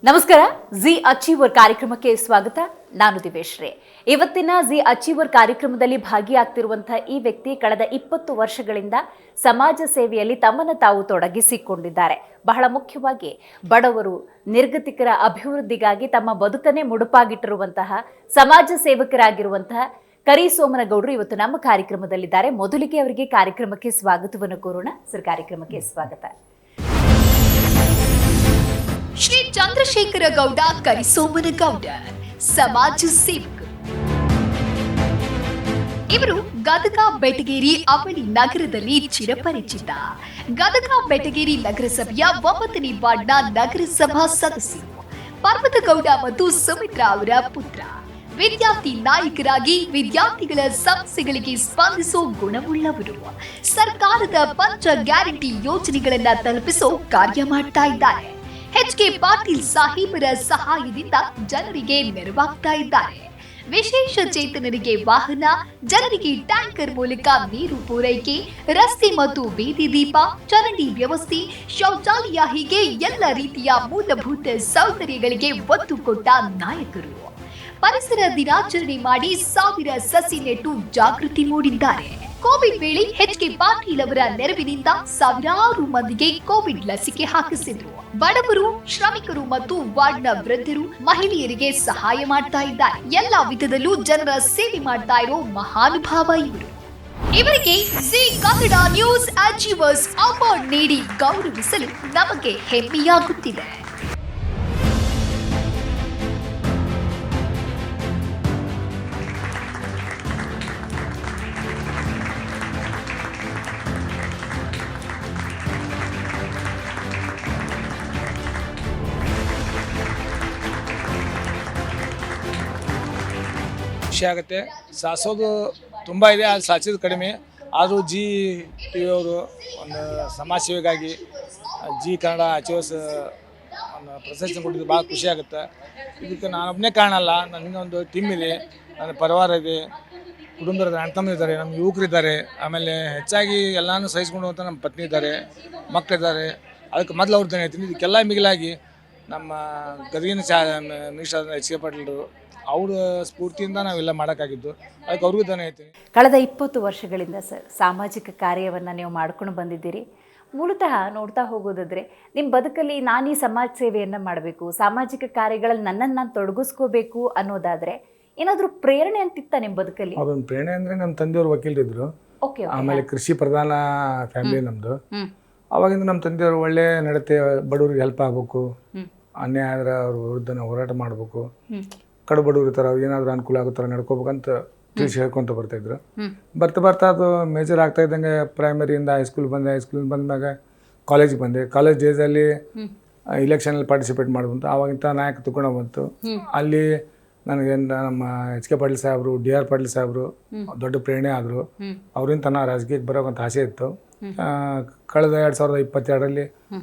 ನಮಸ್ಕಾರ. G achiever ಕಾರ್ಯಕ್ರಮಕ್ಕೆ ಸ್ವಾಗತ. ನಾನು ದಿವೇಶ್ರೇ. ಇವತ್ತಿನ ಜಿ ಅಚೀವರ್ ಕಾರ್ಯಕ್ರಮದಲ್ಲಿ ಭಾಗಿಯಾಗ್ತಿರುವಂತಹ ಈ ವ್ಯಕ್ತಿ ಕಳೆದ 20 ವರ್ಷಗಳಿಂದ ಸಮಾಜ ಸೇವೆಯಲ್ಲಿ ತಮ್ಮನ್ನು ತಾವು ತೊಡಗಿಸಿಕೊಂಡಿದ್ದಾರೆ. ಬಹಳ ಮುಖ್ಯವಾಗಿ ಬಡವರು, ನಿರ್ಗತಿಕರ ಅಭಿವೃದ್ಧಿಗಾಗಿ ತಮ್ಮ ಬದುಕನ್ನೇ ಮುಡುಪಾಗಿಟ್ಟಿರುವಂತಹ ಸಮಾಜ ಸೇವಕರಾಗಿರುವಂತಹ ಕರಿಸೋಮನಗೌಡರು ಇವತ್ತು ನಮ್ಮ ಕಾರ್ಯಕ್ರಮದಲ್ಲಿದ್ದಾರೆ. ಮೊದಲಿಗೆ ಅವರಿಗೆ ಕಾರ್ಯಕ್ರಮಕ್ಕೆ ಸ್ವಾಗತವನ್ನು ಕೋರೋಣ. ಸರ್, ಕಾರ್ಯಕ್ರಮಕ್ಕೆ ಸ್ವಾಗತ. ಶ್ರೀ ಚಂದ್ರಶೇಖರ ಗೌಡ ಕರಿಸೋಮನಗೌಡ ಸಮಾಜ ಸೇವಕರು. ಇವರು ಗದಗ ಬೆಟಗೇರಿ ಅವಳಿ ನಗರದಲ್ಲಿ ಚಿರಪರಿಚಿತ. ಗದಗ ಬೆಟಗೇರಿ ನಗರಸಭೆಯ 9ನೇ ವಾರ್ಡ್ನ ನಗರಸಭಾ ಸದಸ್ಯರು. ಪರ್ವತಗೌಡ ಮತ್ತು ಸುಮಿತ್ರಾ ಅವರ ಪುತ್ರ. ವಿದ್ಯಾರ್ಥಿ ನಾಯಕರಾಗಿ ವಿದ್ಯಾರ್ಥಿಗಳ ಸಮಸ್ಯೆಗಳಿಗೆ ಸ್ಪಂದಿಸೋ ಗುಣವುಳ್ಳವರು. ಸರ್ಕಾರದ ಪಂಚ ಗ್ಯಾರಂಟಿ ಯೋಜನೆಗಳನ್ನ ತಲುಪಿಸೋ ಕಾರ್ಯ ಮಾಡ್ತಾ ಇದ್ದಾರೆ. ಎಚ್.ಕೆ. ಪಾಟೀಲ್ ಸಾಹೇಬರ ಸಹಾಯದಿಂದ ಜನರಿಗೆ ನೆರವಾಗ್ತಾ ಇದ್ದಾರೆ. ವಿಶೇಷ ಚೇತನರಿಗೆ ವಾಹನ, ಜನರಿಗೆ ಟ್ಯಾಂಕರ್ ಮೂಲಕ ನೀರು ಪೂರೈಕೆ, ರಸ್ತೆ ಮತ್ತು ಬೀದಿ ದೀಪ, ಚರಂಡಿ ವ್ಯವಸ್ಥೆ, ಶೌಚಾಲಯ ಹೀಗೆ ಎಲ್ಲ ರೀತಿಯ ಮೂಲಭೂತ ಸೌಕರ್ಯಗಳಿಗೆ ಒತ್ತು ಕೊಟ್ಟ ನಾಯಕರು. ಪರಿಸರ ದಿನಾಚರಣೆ ಮಾಡಿ 1000 ಸಸಿ ನೆಟ್ಟು ಜಾಗೃತಿ ಮೂಡಿದ್ದಾರೆ. ಕೋವಿಡ್ ವೇಳೆ ಎಚ್.ಕೆ. ಪಾಟೀಲ್ ಅವರ ನೆರವಿನಿಂದ ಸಾವಿರಾರು ಮಂದಿಗೆ ಕೋವಿಡ್ ಲಸಿಕೆ ಹಾಕಿಸಿದ್ರು. ಬಡವರು, ಶ್ರಮಿಕರು ಮತ್ತು ವಾರ್ಡ್ನ ವೃದ್ಧರು, ಮಹಿಳೆಯರಿಗೆ ಸಹಾಯ ಮಾಡ್ತಾ ಇದ್ದಾರೆ. ಎಲ್ಲಾ ವಿಧದಲ್ಲೂ ಜನರ ಸೇವೆ ಮಾಡ್ತಾ ಇರೋ ಮಹಾನುಭಾವ ಇವರು. ಇವರಿಗೆ G Kannada news achievers award ನೀಡಿ ಗೌರವಿಸಲು ನಮಗೆ ಹೆಮ್ಮೆಯಾಗುತ್ತಿದೆ. ಖುಷಿ ಆಗುತ್ತೆ. ಸಾಸೋದು ತುಂಬ ಇದೆ, ಅದು ಸಾಚಿದ್ದು ಕಡಿಮೆ. ಆದರೂ ಜಿ ಟಿ ವಿ ಅವರು ಒಂದು ಸಮಾಜ ಸೇವೆಗಾಗಿ ಜಿ ಕನ್ನಡ ಅಚೀವರ್ಸ್ ಒಂದು ಪ್ರಶಸ್ತಿ ಕೊಟ್ಟಿದ್ದು ಭಾಳ ಖುಷಿ ಆಗುತ್ತೆ. ಇದಕ್ಕೆ ನಾನೊಬ್ಬನೇ ಕಾರಣ ಅಲ್ಲ, ನನಗೆ ಒಂದು ಟೀಮ್ ಇದೆ, ನನ್ನ ಪರಿವಾರ ಇದೆ, ಕುಟುಂಬದ ಅಣ್ಣ ತಮ್ಮ ಇದ್ದಾರೆ, ನಮ್ಮ ಯುವಕರಿದ್ದಾರೆ, ಆಮೇಲೆ ಹೆಚ್ಚಾಗಿ ಎಲ್ಲನೂ ಸಹಿಸ್ಕೊಂಡು ಅಂತ ನಮ್ಮ ಪತ್ನಿ ಇದ್ದಾರೆ, ಮಕ್ಕಳಿದ್ದಾರೆ. ಅದಕ್ಕೆ ಮೊದಲು ಅವ್ರದ್ದು ಹೇಳ್ತೀನಿ. ಇದಕ್ಕೆಲ್ಲ ಮಿಗಿಲಾಗಿ ನಮ್ಮ ಗದಗಿನ ಮಿನಿಸ್ಟರ್ ಎಚ್.ಕೆ. ಪಾಟೀಲ್ರು ಅವ್ರ ಸ್ಫೂರ್ತಿಯಿಂದ ನಾವೆಲ್ಲ ಮಾಡೋಕ್ಕಾಗಿದ್ದು. ಅದಕ್ಕೆ ಅವ್ರಿಗೂ ತಾನೇ ಹೇಳ್ತೀನಿ. ಕಳೆದ 20 ವರ್ಷಗಳಿಂದ ಸರ್ ಸಾಮಾಜಿಕ ಕಾರ್ಯವನ್ನು ನೀವು ಮಾಡ್ಕೊಂಡು ಬಂದಿದ್ದೀರಿ. ಮೂಲತಃ ನೋಡ್ತಾ ಹೋಗೋದಾದರೆ ನಿಮ್ಮ ಬದುಕಲ್ಲಿ ನಾನು ಈ ಸಮಾಜ ಸೇವೆಯನ್ನು ಮಾಡಬೇಕು, ಸಾಮಾಜಿಕ ಕಾರ್ಯಗಳಲ್ಲಿ ನನ್ನನ್ನು ನಾನು ತೊಡಗಿಸ್ಕೋಬೇಕು ಅನ್ನೋದಾದರೆ ಏನಾದರೂ ಪ್ರೇರಣೆ ಅಂತಿತ್ತ ನಿಮ್ಮ ಬದುಕಲ್ಲಿ? ಅದೊಂದು ಪ್ರೇರಣೆ ಅಂದರೆ ನಮ್ಮ ತಂದೆಯವರು ವಕೀಲರಿದ್ದರು. ಓಕೆ. ಆಮೇಲೆ ಕೃಷಿ ಪ್ರಧಾನ ಫ್ಯಾಮಿಲಿ ನಮ್ಮದು. ಆವಾಗಿಂದ ನಮ್ಮ ತಂದೆಯವರು ಒಳ್ಳೆ ನಡತೆ, ಬಡವ್ರಿಗೆ ಹೆಲ್ಪ್ ಆಗಬೇಕು, ಅನ್ಯಾಯ ಆದ್ರೆ ಅವ್ರ ವಿರುದ್ಧ ಹೋರಾಟ ಮಾಡಬೇಕು, ಕಡು ಬಡವ್ರು ಇರ್ತಾರೆ, ಅವ್ರಿಗೆ ಏನಾದರೂ ಅನುಕೂಲ ಆಗೋ ಥರ ನಡ್ಕೋಬೇಕಂತ ತಿಳಿಸಿ ಹೇಳ್ಕೊತ ಬರ್ತಾಯಿದ್ರು. ಬರ್ತಾ ಅದು ಮೇಜರ್ ಆಗ್ತಾ ಇದ್ದಂಗೆ ಪ್ರೈಮರಿಯಿಂದ ಹೈಸ್ಕೂಲ್ ಬಂದಾಗ ಕಾಲೇಜಿಗೆ ಬಂದೆ. ಕಾಲೇಜ್ ಡೇಸಲ್ಲಿ ಇಲೆಕ್ಷನಲ್ಲಿ ಪಾರ್ಟಿಸಿಪೇಟ್ ಮಾಡ್ಬಂತು. ಆವಾಗಿಂತ ನಾಯಕ ತಗೊಂಡು ಬಂತು. ಅಲ್ಲಿ ನನಗೆ ನಮ್ಮ ಎಚ್.ಕೆ. ಪಾಟೀಲ್ ಸಾಹೇಬರು, ಡಿ.ಆರ್. ಪಾಟೀಲ್ ಸಾಹೇಬರು ದೊಡ್ಡ ಪ್ರೇರಣೆ ಆದರು. ಅವರಿಂದ ನಾ ರಾಜಕೀಯಕ್ಕೆ ಬರೋಕ್ಕಂತ ಆಸೆ ಇತ್ತು. ಕಳೆದ 2022ರಲ್ಲಿ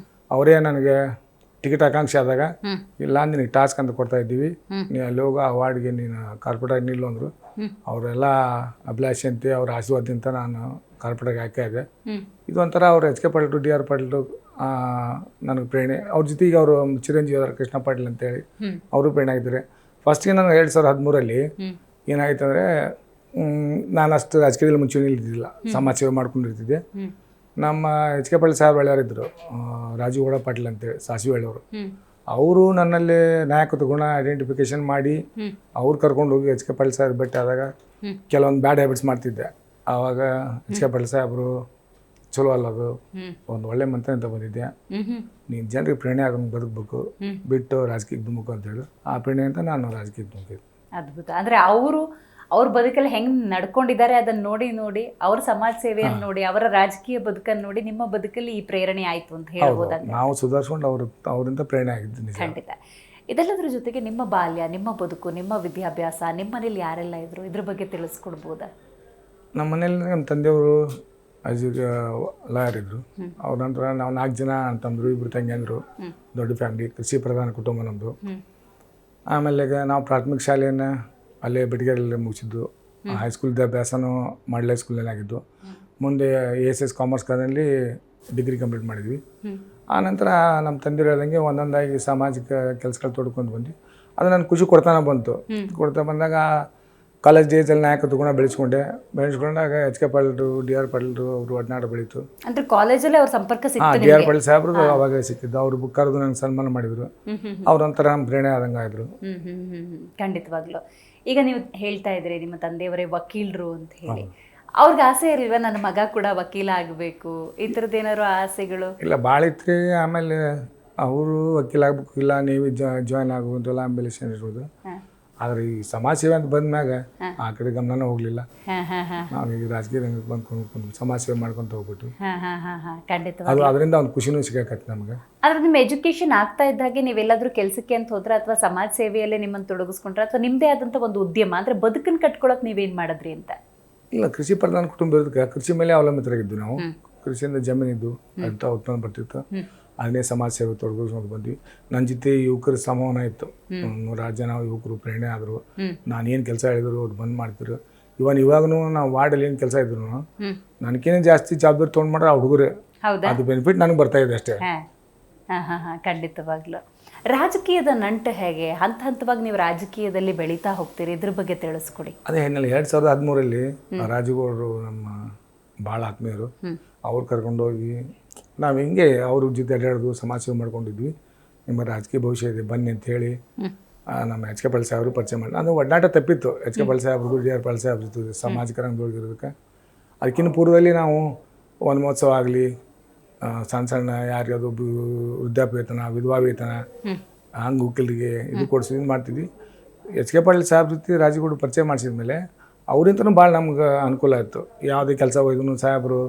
ಅವರೇ ನನಗೆ ಟಿಕೆಟ್ ಆಕಾಂಕ್ಷೆ ಆದಾಗ, ಇಲ್ಲ ನಿನಗೆ ಟಾಸ್ಕ್ ಅಂತ ಕೊಡ್ತಾ ಇದ್ದೀವಿ, ನೀನು ಅಲ್ಲಿ ಹೋಗೋ ಆ ವಾರ್ಡ್ಗೆ ನೀನು ಕಾರ್ಪೊರೇಟಾಗಿ ನಿಲ್ಲು ಅಂದರು. ಅವರೆಲ್ಲ ಅಭಿಲಾಷೆ ಅಂತೆ ಅವ್ರ ಆಶೀರ್ವಾದದಿಂದ ನಾನು ಕಾರ್ಪೊರೇಟಾಗಿ ಆಯ್ಕೆ ಆದೆ. ಇದೊಂಥರ ಅವ್ರು ಎಚ್.ಕೆ. ಪಾಟೀಲ್, ಡಿ.ಆರ್. ಪಾಟೀಲ್ ನನಗೆ ಪ್ರೇರಣೆ. ಅವ್ರ ಜೊತೆಗೆ ಅವರು ಚಿರಂಜೀವಿ ಅವರ ಕೃಷ್ಣ ಪಾಟೀಲ್ ಅಂತೇಳಿ ಅವರು ಪ್ರೇರಣೆ ಆಗಿದ್ದಾರೆ. ಫಸ್ಟಿಗೆ ನಾನು 2013ರಲ್ಲಿ ಏನಾಗಿತ್ತು ಅಂದರೆ, ನಾನು ಅಷ್ಟು ರಾಜಕೀಯದಲ್ಲಿ ಮುಂಚೂಣಿಯಲ್ಲಿ ಇದ್ದಿದ್ದಿಲ್ಲ, ಸಮಾಜ ಸೇವೆ ಮಾಡ್ಕೊಂಡಿರ್ತಿದ್ದೆ. ನಮ್ಮ ಎಚ್.ಕೆ. ಪಾಟೀಲ್ ಸಾಹೇಬ್ ಒಳ್ಳೆಯವರಿದ್ದರು, ರಾಜುಗೌಡ ಪಾಟೀಲ್ ಅಂತೇಳಿ ಸಾಸಿವೆ ಒಳ್ಳೆಯವರು. ಅವರು ನನ್ನಲ್ಲಿ ನಾಯಕತ್ವ ಗುಣ ಐಡೆಂಟಿಫಿಕೇಶನ್ ಮಾಡಿ ಅವ್ರು ಕರ್ಕೊಂಡು ಹೋಗಿ ಎಚ್.ಕೆ. ಪಾಟೀಲ್ ಸಾಹೇಬ್ ಭೇಟಿ ಆದಾಗ ಕೆಲವೊಂದು ಬ್ಯಾಡ್ ಹ್ಯಾಬಿಟ್ಸ್ ಮಾಡ್ತಿದ್ದೆ. ಆವಾಗ ಎಚ್.ಕೆ. ಪಾಟೀಲ್ ಸಾಹೇಬರು ಚಲೋ ಅಲ್ಲದು, ಒಂದು ಒಳ್ಳೆ ಮಂತ್ರ ಅಂತ ಬಂದಿದ್ದೆ, ನೀನು ಜನರಿಗೆ ಪ್ರೇರಣೆ ಆಗೋಂಗೆ ಬದುಕಬೇಕು, ಬಿಟ್ಟು ರಾಜಕೀಯಕ್ಕೆ ಧುಮುಕು ಅಂತೇಳಿ ಆ ಪ್ರೇರಣೆ ಅಂತ ನಾನು ರಾಜಕೀಯಕ್ಕೆ ಧುಮುಕಿದ್ದೆ. ಅದ್ಭುತ. ಅಂದರೆ ಅವ್ರ ಬದುಕಲ್ಲಿ ಹೆಂಗೆ ನಡ್ಕೊಂಡಿದ್ದಾರೆ ಅದನ್ನು ನೋಡಿ ಅವ್ರ ಸಮಾಜ ಸೇವೆಯನ್ನು ನೋಡಿ, ಅವರ ರಾಜಕೀಯ ಬದುಕನ್ನು ನೋಡಿ ನಿಮ್ಮ ಬದುಕಲ್ಲಿ ಈ ಪ್ರೇರಣೆ ಆಯಿತು ಅಂತ ಹೇಳ್ಬೋದಾಗ ನಾವು ಸುಧಾರಿಸ್ಕೊಂಡು ಅವರಿಂದ ಪ್ರೇರಣೆ ಆಗಿದ್ದು ಖಂಡಿತ. ಇದೆಲ್ಲದರ ಜೊತೆಗೆ ನಿಮ್ಮ ಬಾಲ್ಯ, ನಿಮ್ಮ ಬದುಕು, ನಿಮ್ಮ ವಿದ್ಯಾಭ್ಯಾಸ, ನಿಮ್ಮ ಮನೇಲಿ ಯಾರೆಲ್ಲ ಇದ್ರು, ಇದ್ರ ಬಗ್ಗೆ ತಿಳಿಸ್ಕೊಡ್ಬೋದಾ? ನಮ್ಮ ಮನೇಲಿ ನಮ್ಮ ತಂದೆಯವರು ಲಾಯರ್ ಇದ್ದರು. ಅವ್ರ ನಂತರ ನಾವು 4 ಜನ ಅಂತಂದರು, 2 ತಂಗಿಯಂದರು, ದೊಡ್ಡ ಫ್ಯಾಮಿಲಿ, ಕೃಷಿ ಪ್ರಧಾನ ಕುಟುಂಬ ನಮ್ಮದು. ಆಮೇಲೆ ನಾವು ಪ್ರಾಥಮಿಕ ಶಾಲೆಯನ್ನು ಅಲ್ಲೇ ಬೆಟಗೇರಿಯಲ್ಲೇ ಮುಗಿಸಿದ್ದು. ಹೈಸ್ಕೂಲ್ ವಿದ್ಯಾಭ್ಯಾಸನೂ ಮಾಡಲ್ ಹೈಸ್ಕೂಲ್ನಲ್ಲಿ ಆಗಿದ್ದು. ಮುಂದೆ ASS ಕಾಮರ್ಸ್ ಕಾಲೇಜಲ್ಲಿ ಡಿಗ್ರಿ ಕಂಪ್ಲೀಟ್ ಮಾಡಿದ್ವಿ. ಆನಂತರ ನಮ್ಮ ತಂದೆಯರು ಹೇಳ್ದಂಗೆ ಒಂದೊಂದಾಗಿ ಸಾಮಾಜಿಕ ಕೆಲಸಗಳು ತೊಡ್ಕೊಂಡು ಬಂದು ಅದು ನನಗೆ ಖುಷಿ ಕೊಡ್ತಾನೆ ಬಂತು. ಕೊಡ್ತಾ ಬಂದಾಗ ಕಾಲೇಜ್ ಡೇಸಲ್ಲಿ ನಾಯಕತ್ವ ಗುಣ ಬೆಳೆಸ್ಕೊಂಡಾಗ ಎಚ್ ಕೆ ಪಾಟೀಲ್ರು, ಡಿ ಆರ್ ಪಾಟೀಲ್ರು ಅವರು ಒಡನಾಟ ಬೆಳೀತು. ಅಂದ್ರೆ ಕಾಲೇಜಲ್ಲಿ ಅವ್ರ ಸಂಪರ್ಕ ಸಿಕ್ತು ಡಿ ಆರ್ ಪಾಟೀಲ್ ಸಾಹೇಬ್ರು ಅವಾಗ ಸಿಕ್ಕಿದ್ದು. ಅವರು ಬುಕ್ ಕರೆದು ನಂಗೆ ಸನ್ಮಾನ ಮಾಡಿದ್ರು. ಅವ್ರೊಂಥರ ನಮ್ಮ ಪ್ರೇರಣೆ ಆದಂಗೆ ಆದರು. ಖಂಡಿತವಾಗ್ಲು. ಈಗ ನೀವು ಹೇಳ್ತಾ ಇದ್ರಿ ನಿಮ್ಮ ತಂದೆಯವರೇ ವಕೀಲರು ಅಂತ ಹೇಳಿ, ಅವ್ರಿಗೆ ಆಸೆ ಇರಲಿಲ್ವಾ ನನ್ನ ಮಗ ಕೂಡ ವಕೀಲ ಆಗಬೇಕು, ಈ ಥರದ್ದು ಏನಾದ್ರು ಆಸೆಗಳು? ಇಲ್ಲ, ಭಾಳ ಇತ್ತು. ಆಮೇಲೆ ಅವರು ವಕೀಲ ಆಗ್ಬೇಕು, ಇಲ್ಲ ನೀವು ಜಾಯ್ನ್ ಆಗುವಂತೆಲ್ಲ ಆಂಬಿಲೇಷನ್ ಇರ್ಬೋದು. ಆದ್ರೆ ಈ ಸಮಾಜ ಸೇವೆ ಅಂತ ಬಂದ್ಮ್ಯಾಗ ಆ ಕಡೆ ಗಮನನೇ ಹೋಗ್ಲಿಲ್ಲ. ನಾವು ಈ ರಾಜಕೀಯ ರಂಗಕ್ಕೆ ಬಂದ್ಕೊಂಡು ಸಮಾಜ ಸೇವೆ ಮಾಡ್ಕೊಂತ ಹೋಗ್ಬಿಟ್ಟು ಅದು ಅದರಿಂದ ಒಂದು ಖುಷಿನೂ ಸಿಗಕತ್ತೆ ನಮ್ಗೆ. ಆದ್ರೆ ನಿಮ್ಮ ಎಜುಕೇಶನ್ ಆಗ್ತಾ ಇದ್ದಾಗೆ ನೀವೆಲ್ಲಾದ್ರೂ ಕೆಲಸಕ್ಕೆ ಅಂತ ಹೋದ್ರೆ ಅಥವಾ ಸಮಾಜ ಸೇವೆಯಲ್ಲೇ ನಿಮ್ಮನ್ನು ತೊಡಗಿಸ್ಕೊಂಡ್ರೆ ಅಥವಾ ನಿಮ್ಮದೇ ಆದಂಥ ಒಂದು ಉದ್ಯಮ ಅಂದ್ರೆ ಬದುಕನ್ನು ಕಟ್ಕೊಳಕ್ ನೀವೇನ್ ಮಾಡಿದ್ರಿ ಅಂತ? ಇಲ್ಲ, ಕೃಷಿ ಪ್ರಧಾನ ಕುಟುಂಬ ಇರೋದಕ್ಕೆ ಕೃಷಿ ಮೇಲೆ ಅವಲಂಬಿತರಾಗಿದ್ದು ನಾವು. ಕೃಷಿಯಿಂದ ಜಮೀನಿದ್ದು ಅಂತ ಉತ್ಪನ್ನ ಬರ್ತಿತ್ತು. ಅದನ್ನೇ ಸಮಾಜ ಸೇವೆ ತೊಡಗಿಸ್ಕೊಂಡು ಬಂದ್ವಿ. ನನ್ನ ಜೊತೆ ಯುವಕರ ಸಂವಹನ ಇತ್ತು. 100 ಜನ ಯುವಕರು ಪ್ರೇರಣೆ ಆದರು. ನಾನು ಏನು ಕೆಲಸ ಹೇಳಿದ್ರು ಅವ್ರು ಬಂದ್ ಮಾಡ್ತಿದ್ರು. ಇವಾಗೂ ನಾವು ವಾರ್ಡಲ್ಲಿ ಏನು ಕೆಲಸ ಇದ್ರು ನನಗೇನೇ ಜಾಸ್ತಿ ಜವಾಬ್ದಾರಿ ತೊಗೊಂಡು ಮಾಡ್ರೆ ಆ ಹುಡುಗರೇ. ಅದು ಬೆನಿಫಿಟ್ ನನಗೆ ಬರ್ತಾ ಇದೆ ಅಷ್ಟೇ. ಖಂಡಿತವಾಗ್ಲು. ರಾಜಕೀಯದ ನಂಟು ಹೇಗೆ? ಹಂತ ಹಂತವಾಗಿ ನೀವು ರಾಜಕೀಯದಲ್ಲಿ ಬೆಳೀತಾ ಹೋಗ್ತೀರಿ, ಇದ್ರ ಬಗ್ಗೆ ತಿಳಿಸ್ಕೊಡಿ. ಅದೇ ಏನಿಲ್ಲ, 2013 ರಾಜಗೌಡರು ನಮ್ಮ ಭಾಳ ಆತ್ಮೀಯರು. ಅವ್ರು ಕರ್ಕೊಂಡೋಗಿ ನಾವು ಹಿಂಗೆ ಅವ್ರ ಜೊತೆ ಅಡ್ಡಾಡೋದು, ಸಮಾಜ ಸೇವೆ ಮಾಡ್ಕೊಂಡಿದ್ವಿ. ನಿಮ್ಮ ರಾಜಕೀಯ ಭವಿಷ್ಯ ಇದೆ ಬನ್ನಿ ಅಂತ ಹೇಳಿ ನಮ್ಮ ಎಚ್ ಕೆ ಪಾಟೀಲ್ ಸಾಹೇಬರು ಪರಿಚಯ ಮಾಡಿ. ಅದು ಒಡನಾಟ ತಪ್ಪಿತ್ತು. ಎಚ್ ಕೆ ಪಾಟೀಲ್ ಸಾಹೇಬ್ರಿಗೂ ಡಿ ಆರ್ ಪಾಟೀಲ್ ಸಾಹೇಬ್ರು ಇರ್ತದೆ ಸಾಮಾಜಿಕ ರಂಗದೊಳಗಿರೋದಕ್ಕೆ. ಅದಕ್ಕಿಂತ ಪೂರ್ವದಲ್ಲಿ ನಾವು ವನ ಮಹೋತ್ಸವ ಆಗಲಿ, ಸಣ್ಣ ಸಣ್ಣ ಯಾರ್ಯಾವುದು ವೃದ್ಧಾಪ್ಯ ವೇತನ, ವಿಧವಾ ವೇತನ, ಅಂಗವಿಕಲರಿಗೆ ಇದು ಕೊಡಿಸಿ ಮಾಡ್ತಿದ್ವಿ. ಎಚ್ ಕೆ ಪಾಟೀಲ್ ಸಾಹೇಬ್ರ ಜೊತೆ ರಾಜಗೌಡರು ಪರಿಚಯ ಮಾಡಿಸಿದ್ಮೇಲೆ ಅವರಿಂದನೂ ಭಾಳ ನಮ್ಗೆ ಅನುಕೂಲ ಆಯಿತು. ಯಾವುದೇ ಕೆಲಸ ಹೋಯ್ತು ಸಾಹೇಬರು